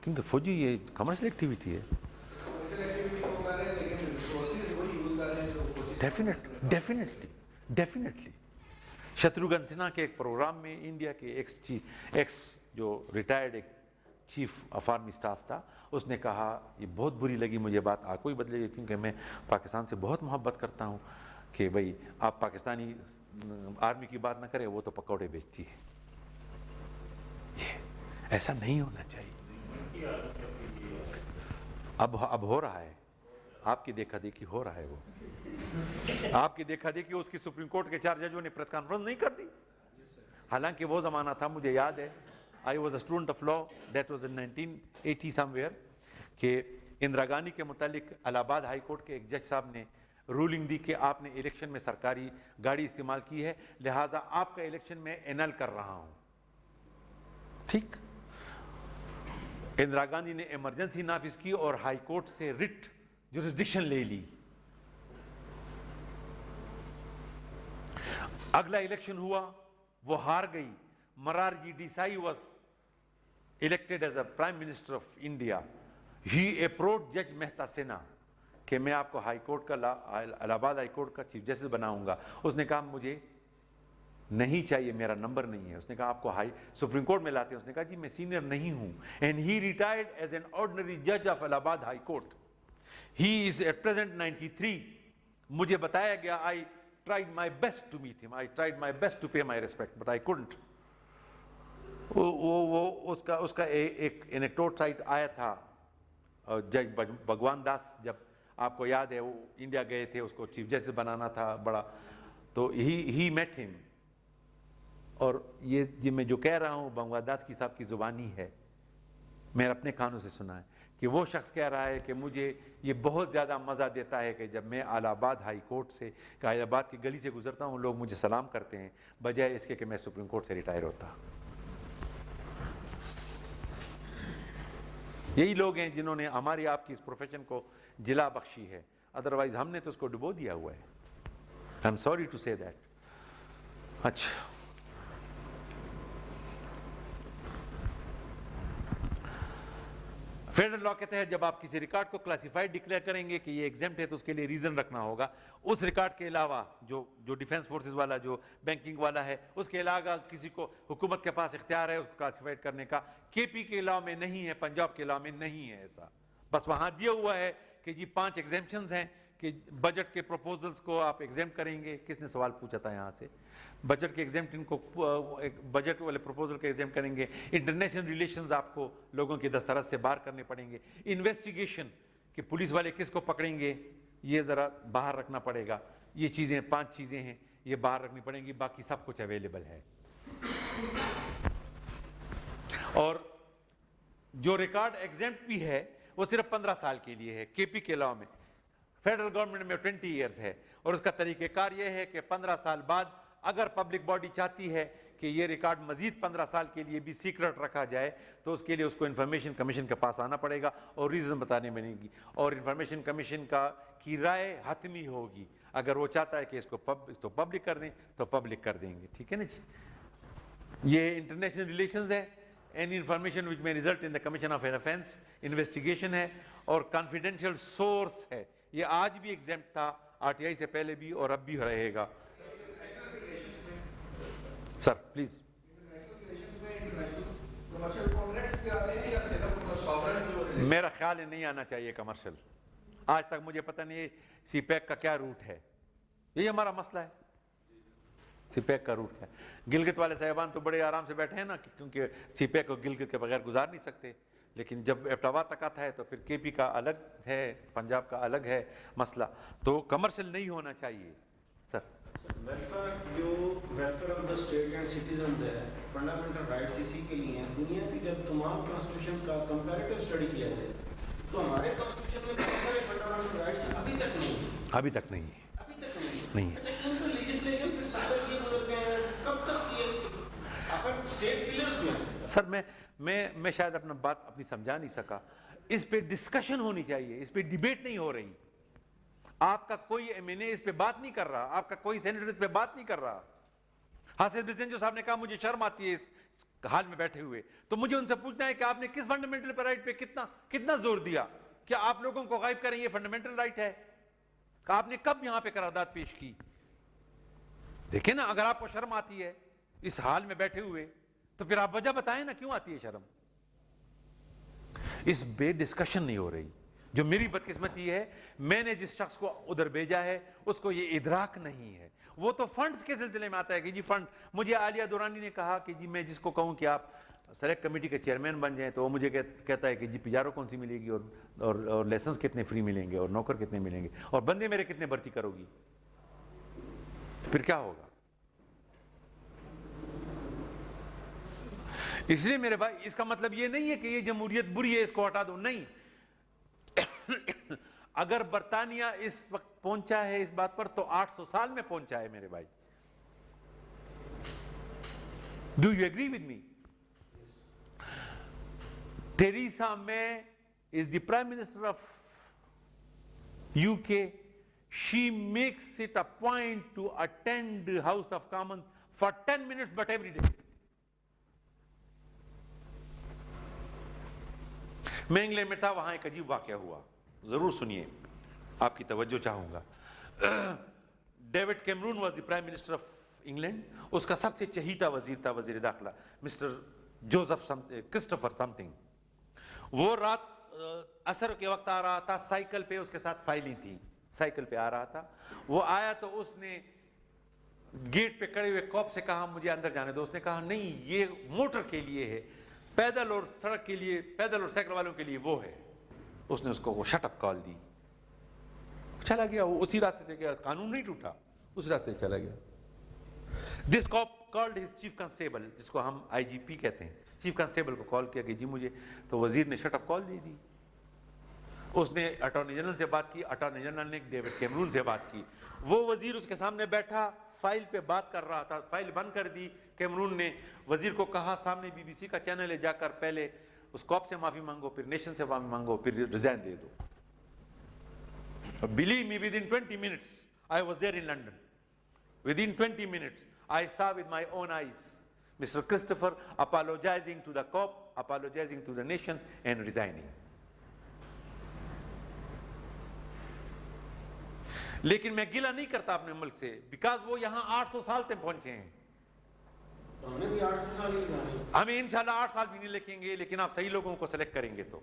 کیونکہ فوجی یہ کمرشل ایکٹیویٹی ہے. ڈیفینیٹلی شتروگھن سنہا کے ایک پروگرام میں انڈیا کے ایکس جو ریٹائرڈ ایک چیف آف آرمی سٹاف تھا, اس نے کہا, یہ بہت بری لگی مجھے بات, آپ کو ہی بدلے گی کیونکہ میں پاکستان سے بہت محبت کرتا ہوں, کہ بھئی آپ پاکستانی آرمی کی بات نہ کریں, وہ تو پکوڑے بیچتی ہے. یہ ایسا نہیں ہونا چاہیے. اب ہو رہا ہے, آپ کی دیکھا دیکھی ہو رہا ہے. وہ آپ کی دیکھا دیکھی اس کی سپریم کورٹ کے 4 ججوں نے پریس کانفرنس نہیں کر دی. حالانکہ وہ زمانہ تھا, مجھے یاد ہے, I was a student of law, that was in 1980 somewhere, کہ اندرا گاندھی کے متعلق الہ آباد ہائی کورٹ کے ایک جج صاحب نے رولنگ دی کہ آپ نے الیکشن میں سرکاری گاڑی استعمال کی ہے, لہٰذا آپ کا الیکشن میں اینل کر رہا ہوں. ٹھیک, اندرا گاندھی نے ایمرجنسی نافذ کی اور ہائی کورٹ سے رٹ جوریسڈکشن لے لی. اگلا الیکشن ہوا, وہ ہار گئی. Morarji Desai was elected as a Prime Minister of India. He approached Judge Mehta Sinha کہ میں آپ کو ہائی کورٹ کا الہ آباد ہائی کورٹ کا چیف جسٹس بناؤں گا. اس نے کہا مجھے نہیں چاہیے, میرا نمبر نہیں ہے. اس نے کہا آپ کو سپریم کورٹ میں لاتے ہیں. اس نے کہا جی میں سینئر نہیں ہوں. And he retired as an ordinary judge of الہ آباد high court. He is at present 93. مجھے بتایا گیا, I tried my best to meet him. I tried my best to pay my respect, but I couldn't. اس کا ایک انیکٹوٹ سائٹ آیا تھا. جج بھگوان داس, جب آپ کو یاد ہے وہ انڈیا گئے تھے, اس کو چیف جسٹس بنانا تھا بڑا, تو ہی میٹ ہم. اور یہ میں جو کہہ رہا ہوں بھگوان داس کی صاحب کی زبانی ہے, میں نے اپنے کانوں سے سنا ہے کہ وہ شخص کہہ رہا ہے کہ مجھے یہ بہت زیادہ مزہ دیتا ہے کہ جب میں الہ آباد ہائی کورٹ سے الہ آباد کی گلی سے گزرتا ہوں, لوگ مجھے سلام کرتے ہیں, بجائے اس کے کہ میں سپریم کورٹ سے ریٹائر ہوتا. یہی لوگ ہیں جنہوں نے ہماری آپ کی اس پروفیشن کو جلا بخشی ہے, ادروائز ہم نے تو اس کو ڈبو دیا ہوا ہے. آئی ایم سوری ٹو سے دیٹ. اچھا, فیڈرل لا کے تحت جب آپ کسی ریکارڈ کو کلاسیفائڈ ڈکلیئر کریں گے کہ یہ ایگزیمپٹ ہے, تو اس کے لیے ریزن رکھنا ہوگا. اس ریکارڈ کے علاوہ جو ڈیفینس فورسز والا, جو بینکنگ والا ہے, اس کے علاوہ کسی کو حکومت کے پاس اختیار ہے اس کو کلاسیفائڈ کرنے کا. KP کے لا میں نہیں ہے, پنجاب کے لا میں نہیں ہے ایسا. بس وہاں دیا ہوا ہے کہ جی 5 ایگزیمپشنز ہیں کہ بجٹ کے پروپوزلز کو آپ ایگزیمپٹ کریں گے. کس نے سوال پوچھا تھا یہاں سے؟ بجٹ کے ایگزیمپشن کو, بجٹ والے پروپوزل کے ایگزیمپٹ کریں گے. انٹرنیشنل ریلیشنز آپ کو لوگوں کی دسترس سے باہر کرنے پڑیں گے. انویسٹیگیشن کہ پولیس والے کس کو پکڑیں گے, یہ ذرا باہر رکھنا پڑے گا. یہ چیزیں 5 چیزیں ہیں, یہ باہر رکھنی پڑیں گی, باقی سب کچھ اویلیبل ہے. اور جو ریکارڈ ایگزیمپٹ بھی ہے وہ صرف 15 سال کے لیے ہے. KP کے لا میں, فیڈرل گورنمنٹ میں 20 ایئرز ہے. اور اس کا طریقہ کار یہ ہے کہ 15 سال بعد اگر پبلک باڈی چاہتی ہے کہ یہ ریکارڈ مزید 15 سال کے لیے بھی سیکرٹ رکھا جائے, تو اس کے لیے اس کو انفارمیشن کمیشن کے پاس آنا پڑے گا اور ریزن بتانے میں نہیں گی. اور انفارمیشن کمیشن کی رائے حتمی ہوگی. اگر وہ چاہتا ہے کہ اس کو پبلک کر دیں تو پبلک کر دیں گے. ٹھیک ہے نا جی. یہ انٹرنیشنل ریلیشنز ہے. Any information which may result in the commission of an offense, investigation ہے, اور confidential source ہے. یہ آج بھی exempt تھا, RTI سے پہلے بھی اور اب بھی رہے گا. Sir please. میرا خیال ہے نہیں آنا چاہیے کمرشل. آج تک مجھے پتہ نہیں سی پیک کا کیا روٹ ہے. یہی ہمارا مسئلہ ہے, سی پیک کا روٹ ہے. گلگت والے صاحبان تو بڑے آرام سے بیٹھے ہیں نا, کیونکہ سی پیک کو گلگت کے بغیر گزار نہیں سکتے. لیکن جب ایبٹ آباد تک آتا ہے تو پھر کے پی کا الگ ہے, پنجاب کا الگ ہے مسئلہ. تو کمرشل نہیں ہونا چاہیے sir. Welfare of the state and citizens ہے, فنڈامنٹل رائٹس اسی کے لیے ہیں. دنیا کی جب تمام کانسٹیٹیوشنز کا کمپیریٹیو اسٹڈی کیا جائے تو ہمارے کانسٹیٹیوشن میں بہت سارے فنڈامنٹل رائٹس ابھی تک نہیں ہیں. ابھی تک نہیں ہے, ابھی تک نہیں نہیں. اچھا, ان کو لیجسلیشن پھر صادر کیے گزر گئے ہیں, کب تک یہ آخر اسٹیٹ پلرز جو ہیں. سر میں شاید اپنا بات اپنی سمجھا نہیں سکا. اس پہ ڈسکشن ہونی چاہیے, اس پہ ڈیبیٹ نہیں ہو رہی. آپ کا کوئی ایم این اے اس پہ بات نہیں کر رہا, آپ کا کوئی سینیٹر اس پہ بات نہیں کر رہا. حاسد بزنجو صاحب نے کہا مجھے شرم آتی ہے اس حال میں بیٹھے ہوئے. تو مجھے ان سے پوچھنا ہے کہ آپ نے کس فنڈامنٹل رائٹ پہ کتنا زور دیا. کیا آپ لوگوں کو غائب کریں یہ فنڈامنٹل رائٹ ہے؟ کہ آپ نے کب یہاں پہ قرارداد پیش کی؟ دیکھیں نا, اگر آپ کو شرم آتی ہے اس حال میں بیٹھے ہوئے تو پھر آپ وجہ بتائیں نا کیوں آتی ہے شرم. اس بے ڈسکشن نہیں ہو رہی. جو میری بدقسمتی ہے, میں نے جس شخص کو ادھر بھیجا ہے اس کو یہ ادراک نہیں ہے. وہ تو فنڈز کے سلسلے میں آتا ہے کہ جی فنڈ. مجھے عالیہ دورانی نے کہا کہ جی میں جس کو کہوں کہ آپ سلیکٹ کمیٹی کے چیئرمین بن جائیں تو وہ مجھے کہتا ہے کہ جی پیجارو کون سی ملے گی, اور لیسنس کتنے فری ملیں گے, اور نوکر کتنے ملیں گے, اور بندے میرے کتنے بھرتی کرو گی. پھر کیا ہوگا؟ اس لیے میرے بھائی اس کا مطلب یہ نہیں ہے کہ یہ جمہوریت بری ہے اس کو ہٹا دو, نہیں. اگر برطانیہ اس وقت پہنچا ہے اس بات پر تو 800 سال میں پہنچا ہے میرے بھائی. Do you agree with me? Theresa May is the Prime Minister of UK. She makes it a point to attend the House of Commons for 10 minutes but every day. میں انگلینڈ میں تھا, وہاں ایک عجیب واقعہ ہوا, ضرور سنیے, آپ کی توجہ چاہوں گا. David Cameron was the prime minister of England. اس کا سب سے چہیتا وزیر تھا وزیر داخلہ mister Joseph Christopher something. وہ رات عصر کے وقت آ رہا تھا, سائیکل پہ, اس کے ساتھ فائلیں تھیں, سائیکل پہ آ رہا تھا. وہ آیا تو اس نے گیٹ پہ کھڑے ہوئے کوپ سے کہا مجھے اندر جانے دو. اس نے کہا نہیں, یہ موٹر کے لیے ہے, پیدل اور سڑک کے لیے, پیدل اور سائیکل والوں کے لیے وہ ہے. اس نے اس کو وہ شٹ اپ کال دی, چلا گیا. وہ اسی راستے سے گیا, قانون نہیں ٹوٹا, اس راستے سے چلا گیا. دس کاپ کالڈ ہز چیف کانسٹیبل, جس کو ہم آئی جی پی کہتے ہیں, چیف کانسٹیبل کو کال کیا کہ جی مجھے, تو وزیر نے شٹ اپ کال دے دی. اس نے اٹارنی جنرل سے بات کی, اٹارنی جنرل نے ڈیوڈ کیمرون سے بات کی. وہ وزیر اس کے سامنے بیٹھا فائل پہ بات کر رہا تھا, فائل بند کر دی. کیمرون نے وزیر کو کہا سامنے بی بی سی کا چینل ہے, جا کر پہلے اس کاپ سے معافی مانگو, پھر نیشن سے معافی مانگو, پھر resign they do. Believe me, within 20 minutes, I was there in London. Within 20 minutes, I saw with my own eyes Mr. Christopher apologizing to the cop, apologizing to the nation and resigning. لیکن میں گلہ نہیں کرتا اپنے ملک سے, بیکاز وہ یہاں 800 سال تک پہنچے ہیں. ہمیں بھی 800 سال ہی لگانے ہیں. ہمیں انشاءاللہ 8 سال بھی نہیں لکھیں گے, لیکن آپ صحیح لوگوں کو سلیکٹ کریں گے تو.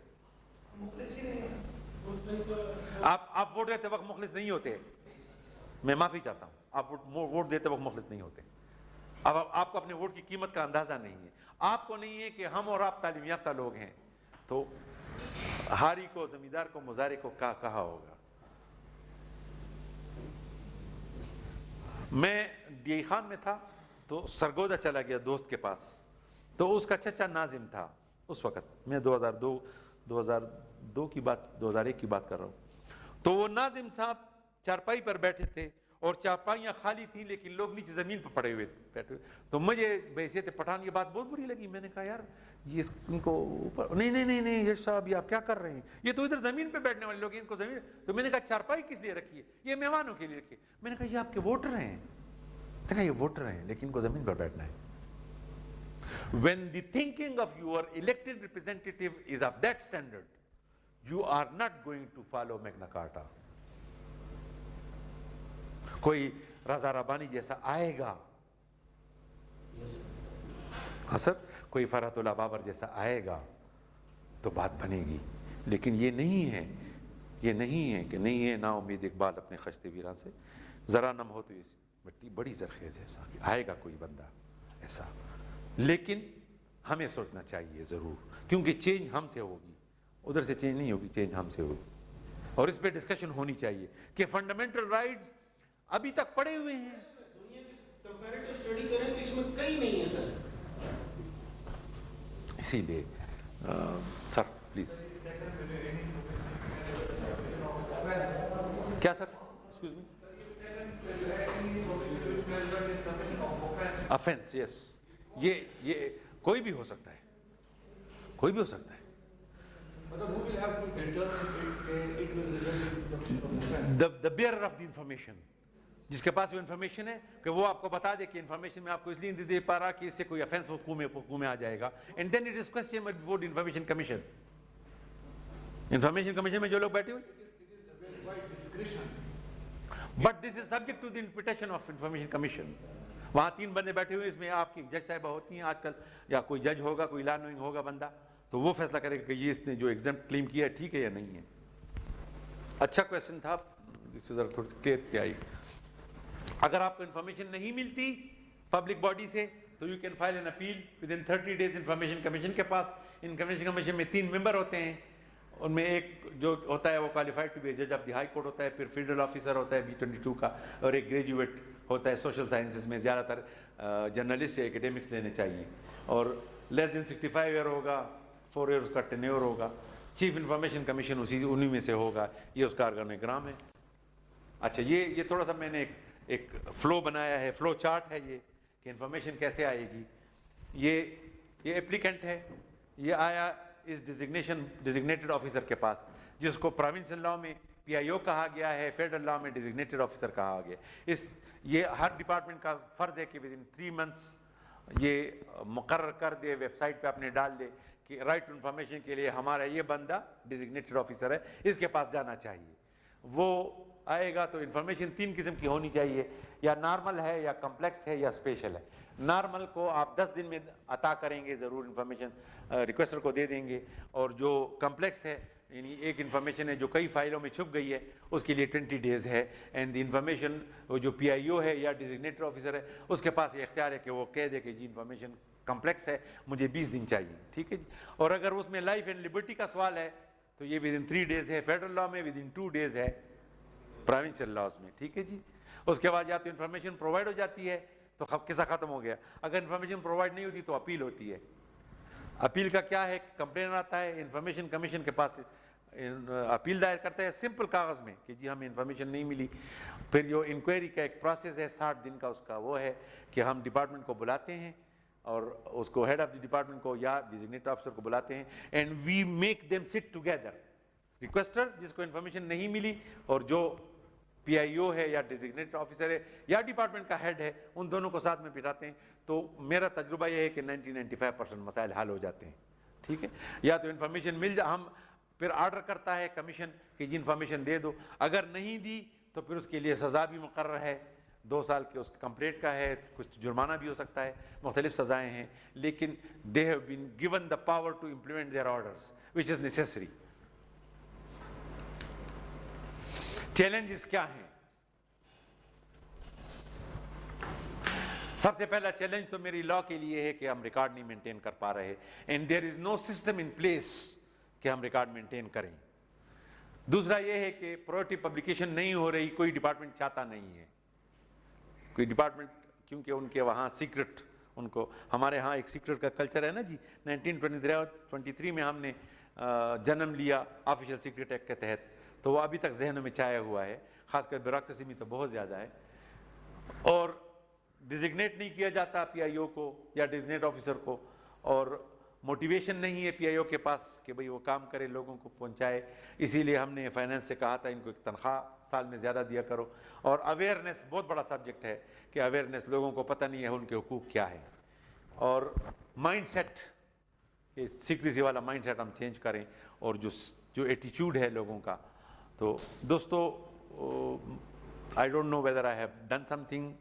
آپ ووٹ دیتے وقت مخلص نہیں ہوتے, میں معافی چاہتا ہوں, آپ ووٹ دیتے وقت مخلص نہیں ہوتے. اب آپ کو اپنے ووٹ کی قیمت کا اندازہ نہیں ہے. آپ کو نہیں ہے کہ ہم اور آپ تعلیم یافتہ لوگ ہیں, تو ہاری کو, زمیندار کو, مزارے کو کہا ہوگا. میں ڈی آئی خان میں تھا تو سرگودا چلا گیا دوست کے پاس, تو اس کا چچا ناظم تھا اس وقت. میں 2002 کی بات, 2001 کی بات کر رہا ہوں. تو وہ ناظم صاحب چارپائی پر بیٹھے تھے, اور چارپائیاں خالی تھیں لیکن لوگ نیچے زمین پر پڑے ہوئے بیٹھے ہوئے. تو مجھے بحیثیت پٹھان یہ بات بہت بری لگی. میں نے کہا یار یہ ان کو اوپر, نہیں یہ صاحب یہ آپ کیا کر رہے ہیں, یہ تو ادھر زمین پہ بیٹھنے والے لوگ ہیں, ان کو زمین. تو میں نے کہا چارپائی کس لیے رکھی ہے, یہ مہمانوں کے لیے رکھی ہے. میں نے کہا یہ آپ کے ووٹر ہیں. کہا یہ ووٹر ہیں لیکن ان کو زمین پر بیٹھنا ہے. When the thinking of your elected representative is of that standard, you are not going to follow Magna Carta. کوئی رضا ربانی جیسا آئے گا, ہاں سر, کوئی فرحت اللہ بابر جیسا آئے گا تو بات بنے گی. لیکن یہ نہیں ہے کہ نہیں ہے نا امید اقبال اپنے خشتے ویراں سے، ذرا نم ہو تو یہ مٹی بڑی زرخیز ایسا کہ آئے گا کوئی بندہ ایسا. لیکن ہمیں سوچنا چاہیے ضرور، کیونکہ چینج ہم سے ہوگی، ادھر سے چینج نہیں ہوگی، چینج ہم سے ہوگی. اور اس پہ ڈسکشن ہونی چاہیے کہ فنڈامنٹل رائٹس ابھی تک پڑے ہوئے ہیں. دنیا کی کمپیریٹو اسٹڈی کریں تو اس میں کئی نہیں ہے سر. اسی لیے سر پلیز. کیا sir? Excuse me. offense, yes. یہ کوئی بھی ہو سکتا ہے، کوئی بھی ہو سکتا ہے. the bearer of the information، جس کے پاس وہ انفارمیشن ہے کہ وہ آپ کو بتا دے کہ انفارمیشن میں آپ کو اس لیے نہیں دے پا رہا کہ اس سے کوئی offense حقوق میں آ جائے گا. and then it is question about information commission. Information commission میں جو لوگ بیٹھے ہوئے، but this is subject to the interpretation of information commission. وہاں 3 بندے بیٹھے ہوئے، اس میں آپ کی جج صاحبہ ہوتی ہیں آج کل، یا کوئی جج ہوگا، کوئی لا نوئنگ ہوگا بندہ، تو وہ فیصلہ کرے گا کہ یہ اس نے جو ایگزمپٹ کلیم کیا ہے ٹھیک ہے یا نہیں ہے. اچھا کویشچن تھا، اس سے ذرا تھوڑی کلیئر کیا آئی. اگر آپ کو انفارمیشن نہیں ملتی پبلک باڈی سے تو you can file an appeal with in 30 days information commission کے پاس. انفارمیشن کمیشن میں 3 ممبر ہوتے ہیں، ان میں ایک جو ہوتا ہے وہ کوالیفائڈ ٹو بی جج آف دی ہائی کورٹ ہوتا ہے، پھر فیڈرل آفیسر ہوتا ہے B22 کا، اور ایک گریجویٹ ہوتا ہے سوشل سائنسز میں. زیادہ تر جرنلسٹ یا اکیڈمکس لینے چاہیے، اور لیس دین 65 ایئر ہوگا، 4 ایئر اس کا ٹینیور ہوگا. چیف انفارمیشن کمیشن انہی میں سے ہوگا، یہ اس کا آرگنوگرام ہے. اچھا یہ تھوڑا سا میں نے ایک فلو بنایا ہے، فلو چارٹ ہے یہ، کہ انفارمیشن کیسے آئے گی. یہ اپلیکنٹ ہے، یہ آیا اس ڈیزگنیٹڈ آفیسر کے پاس، جس کو پروونشل لاء میں PIO کہا گیا ہے، فیڈرل لاء میں ڈیزگنیٹڈ آفیسر کہا گیا. یہ ہر ڈپارٹمنٹ کا فرض ہے کہ ود ان 3 months یہ مقرر کر دے، ویب سائٹ پہ اپنے ڈال دے کہ رائٹ ٹو انفارمیشن کے لیے ہمارا یہ بندہ ڈیزگنیٹڈ آفیسر ہے، اس کے پاس جانا چاہیے. وہ آئے گا تو انفارمیشن 3 قسم کی ہونی چاہیے، یا نارمل ہے، یا کمپلیکس ہے، یا اسپیشل ہے. نارمل کو آپ 10 دن میں عطا کریں گے، ضرور انفارمیشن ریکویسٹر کو دے دیں گے. اور جو کمپلیکس ہے، یعنی ایک انفارمیشن ہے جو کئی فائلوں میں چھپ گئی ہے، اس کے لیے 20 days ہے. اینڈ دی انفارمیشن جو PIO ہے یا ڈیزگنیٹڈ آفیسر ہے، اس کے پاس یہ اختیار ہے کہ وہ کہہ دے کہ جی انفارمیشن کمپلیکس ہے، مجھے 20 دن چاہیے. ٹھیک ہے جی. اور اگر اس میں لائف اینڈ لبرٹی کا سوال ہے تو یہ ود ان 3 days ہے فیڈرل لاء میں، ود ان 2 days ہے پروونشل لاز میں. ٹھیک ہے جی. اس کے بعد یا تو انفارمیشن پرووائڈ ہو جاتی ہے تو قصہ ختم ہو گیا. اگر انفارمیشن پرووائڈ نہیں ہوتی تو اپیل ہوتی ہے. اپیل کا کیا ہے؟ کمپلین آتا ہے انفارمیشن کمیشن کے پاس، اپیل دائر کرتا ہے سمپل کاغذ میں کہ جی ہمیں انفارمیشن نہیں ملی. پھر جو انکوائری کا ایک پروسیس ہے 60 دن کا، اس کا وہ ہے کہ ہم ڈپارٹمنٹ کو بلاتے ہیں، اور اس کو ہیڈ آف دی ڈپارٹمنٹ کو یا ڈیزگنیٹڈ آفیسر کو بلاتے ہیں، and we make them sit together. Requester جس کو انفارمیشن نہیں ملی، اور جو PIO ہے یا ڈیزگنیٹڈ آفیسر ہے یا ڈپارٹمنٹ کا ہیڈ ہے، ان دونوں کو ساتھ میں بٹھاتے ہیں. تو میرا تجربہ یہ ہے کہ 90-95% مسائل حل ہو جاتے ہیں. ٹھیک ہے. یا تو انفارمیشن مل ہم پھر آرڈر کرتا ہے کمیشن کہ جی انفارمیشن دے دو. اگر نہیں دی تو پھر اس کے لیے سزا بھی مقرر ہے، 2 سال کے اس کمپلیٹ کا ہے، کچھ جرمانہ بھی ہو سکتا ہے، مختلف سزائیں ہیں. لیکن they have been given the power to implement their orders which is necessary. Challenges کیا ہیں؟ سب سے پہلا چیلنج تو میری لاء کے لیے ہے کہ ہم ریکارڈ نہیں مینٹین کر پا رہے، and there is no system in place کہ ہم ریکارڈ مینٹین کریں. دوسرا یہ ہے کہ پرائیورٹی پبلیکیشن نہیں ہو رہی، کوئی ڈپارٹمنٹ چاہتا نہیں ہے، کوئی ڈپارٹمنٹ، کیونکہ ان کے وہاں سیکرٹ، ان کو ہمارے ہاں ایک سیکرٹ کا کلچر ہے نا جی. 1923 میں ہم نے جنم لیا آفیشیل سیکرٹ ایکٹ کے تحت، تو وہ ابھی تک ذہنوں میں چھایا ہوا ہے، خاص کر بیوروکریسی میں تو بہت زیادہ ہے. اور ڈیزگنیٹ نہیں کیا جاتا PIO کو یا ڈیزگنیٹ آفیسر کو، اور موٹیویشن نہیں ہے PIO کے پاس کہ بھئی وہ کام کرے، لوگوں کو پہنچائے. اسی لیے ہم نے فائنانس سے کہا تھا ان کو ایک تنخواہ سال میں زیادہ دیا کرو. اور اویئرنیس بہت بڑا سبجیکٹ ہے کہ اویئرنیس، لوگوں کو پتہ نہیں ہے ان کے حقوق کیا ہے. اور مائنڈ سیٹ، یہ سیکریسی والا مائنڈ سیٹ ہم چینج کریں، اور جو ایٹیچیوڈ ہے لوگوں کا. تو دوستو، I don't know whether I have done something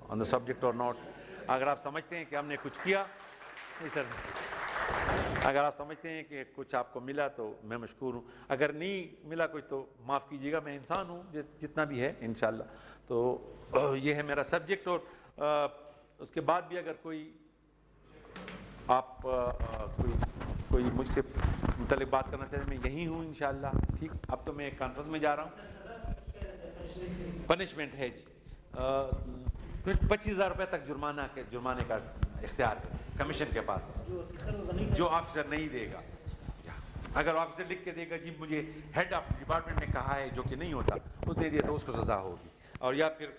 on the subject or not. اگر آپ سمجھتے ہیں کہ ہم نے کچھ کیا، نہیں سر. اگر آپ سمجھتے ہیں کہ کچھ آپ کو ملا تو میں مشکور ہوں، اگر نہیں ملا کچھ تو معاف کیجیے گا، میں انسان ہوں جتنا بھی ہے انشاءاللہ۔ تو یہ ہے میرا سبجیکٹ، اور اس کے بعد بھی اگر کوئی آپ کوئی مجھ سے متعلق بات کرنا چاہتے ہیں، میں یہی ہوں انشاءاللہ۔ ٹھیک، اب تو میں ایک کانفرنس میں جا رہا ہوں۔ پنشمنٹ ہے جی 25,000 روپے تک جرمانے کا اختیار ہے کمیشن کے پاس، جو آفیسر نہیں دے گا۔ اگر آفیسر لکھ کے دے گا جی مجھے ہیڈ آف ڈپارٹمنٹ نے کہا ہے جو کہ نہیں ہوتا، اس نے دیا تو اس کو سزا ہوگی، اور یا پھر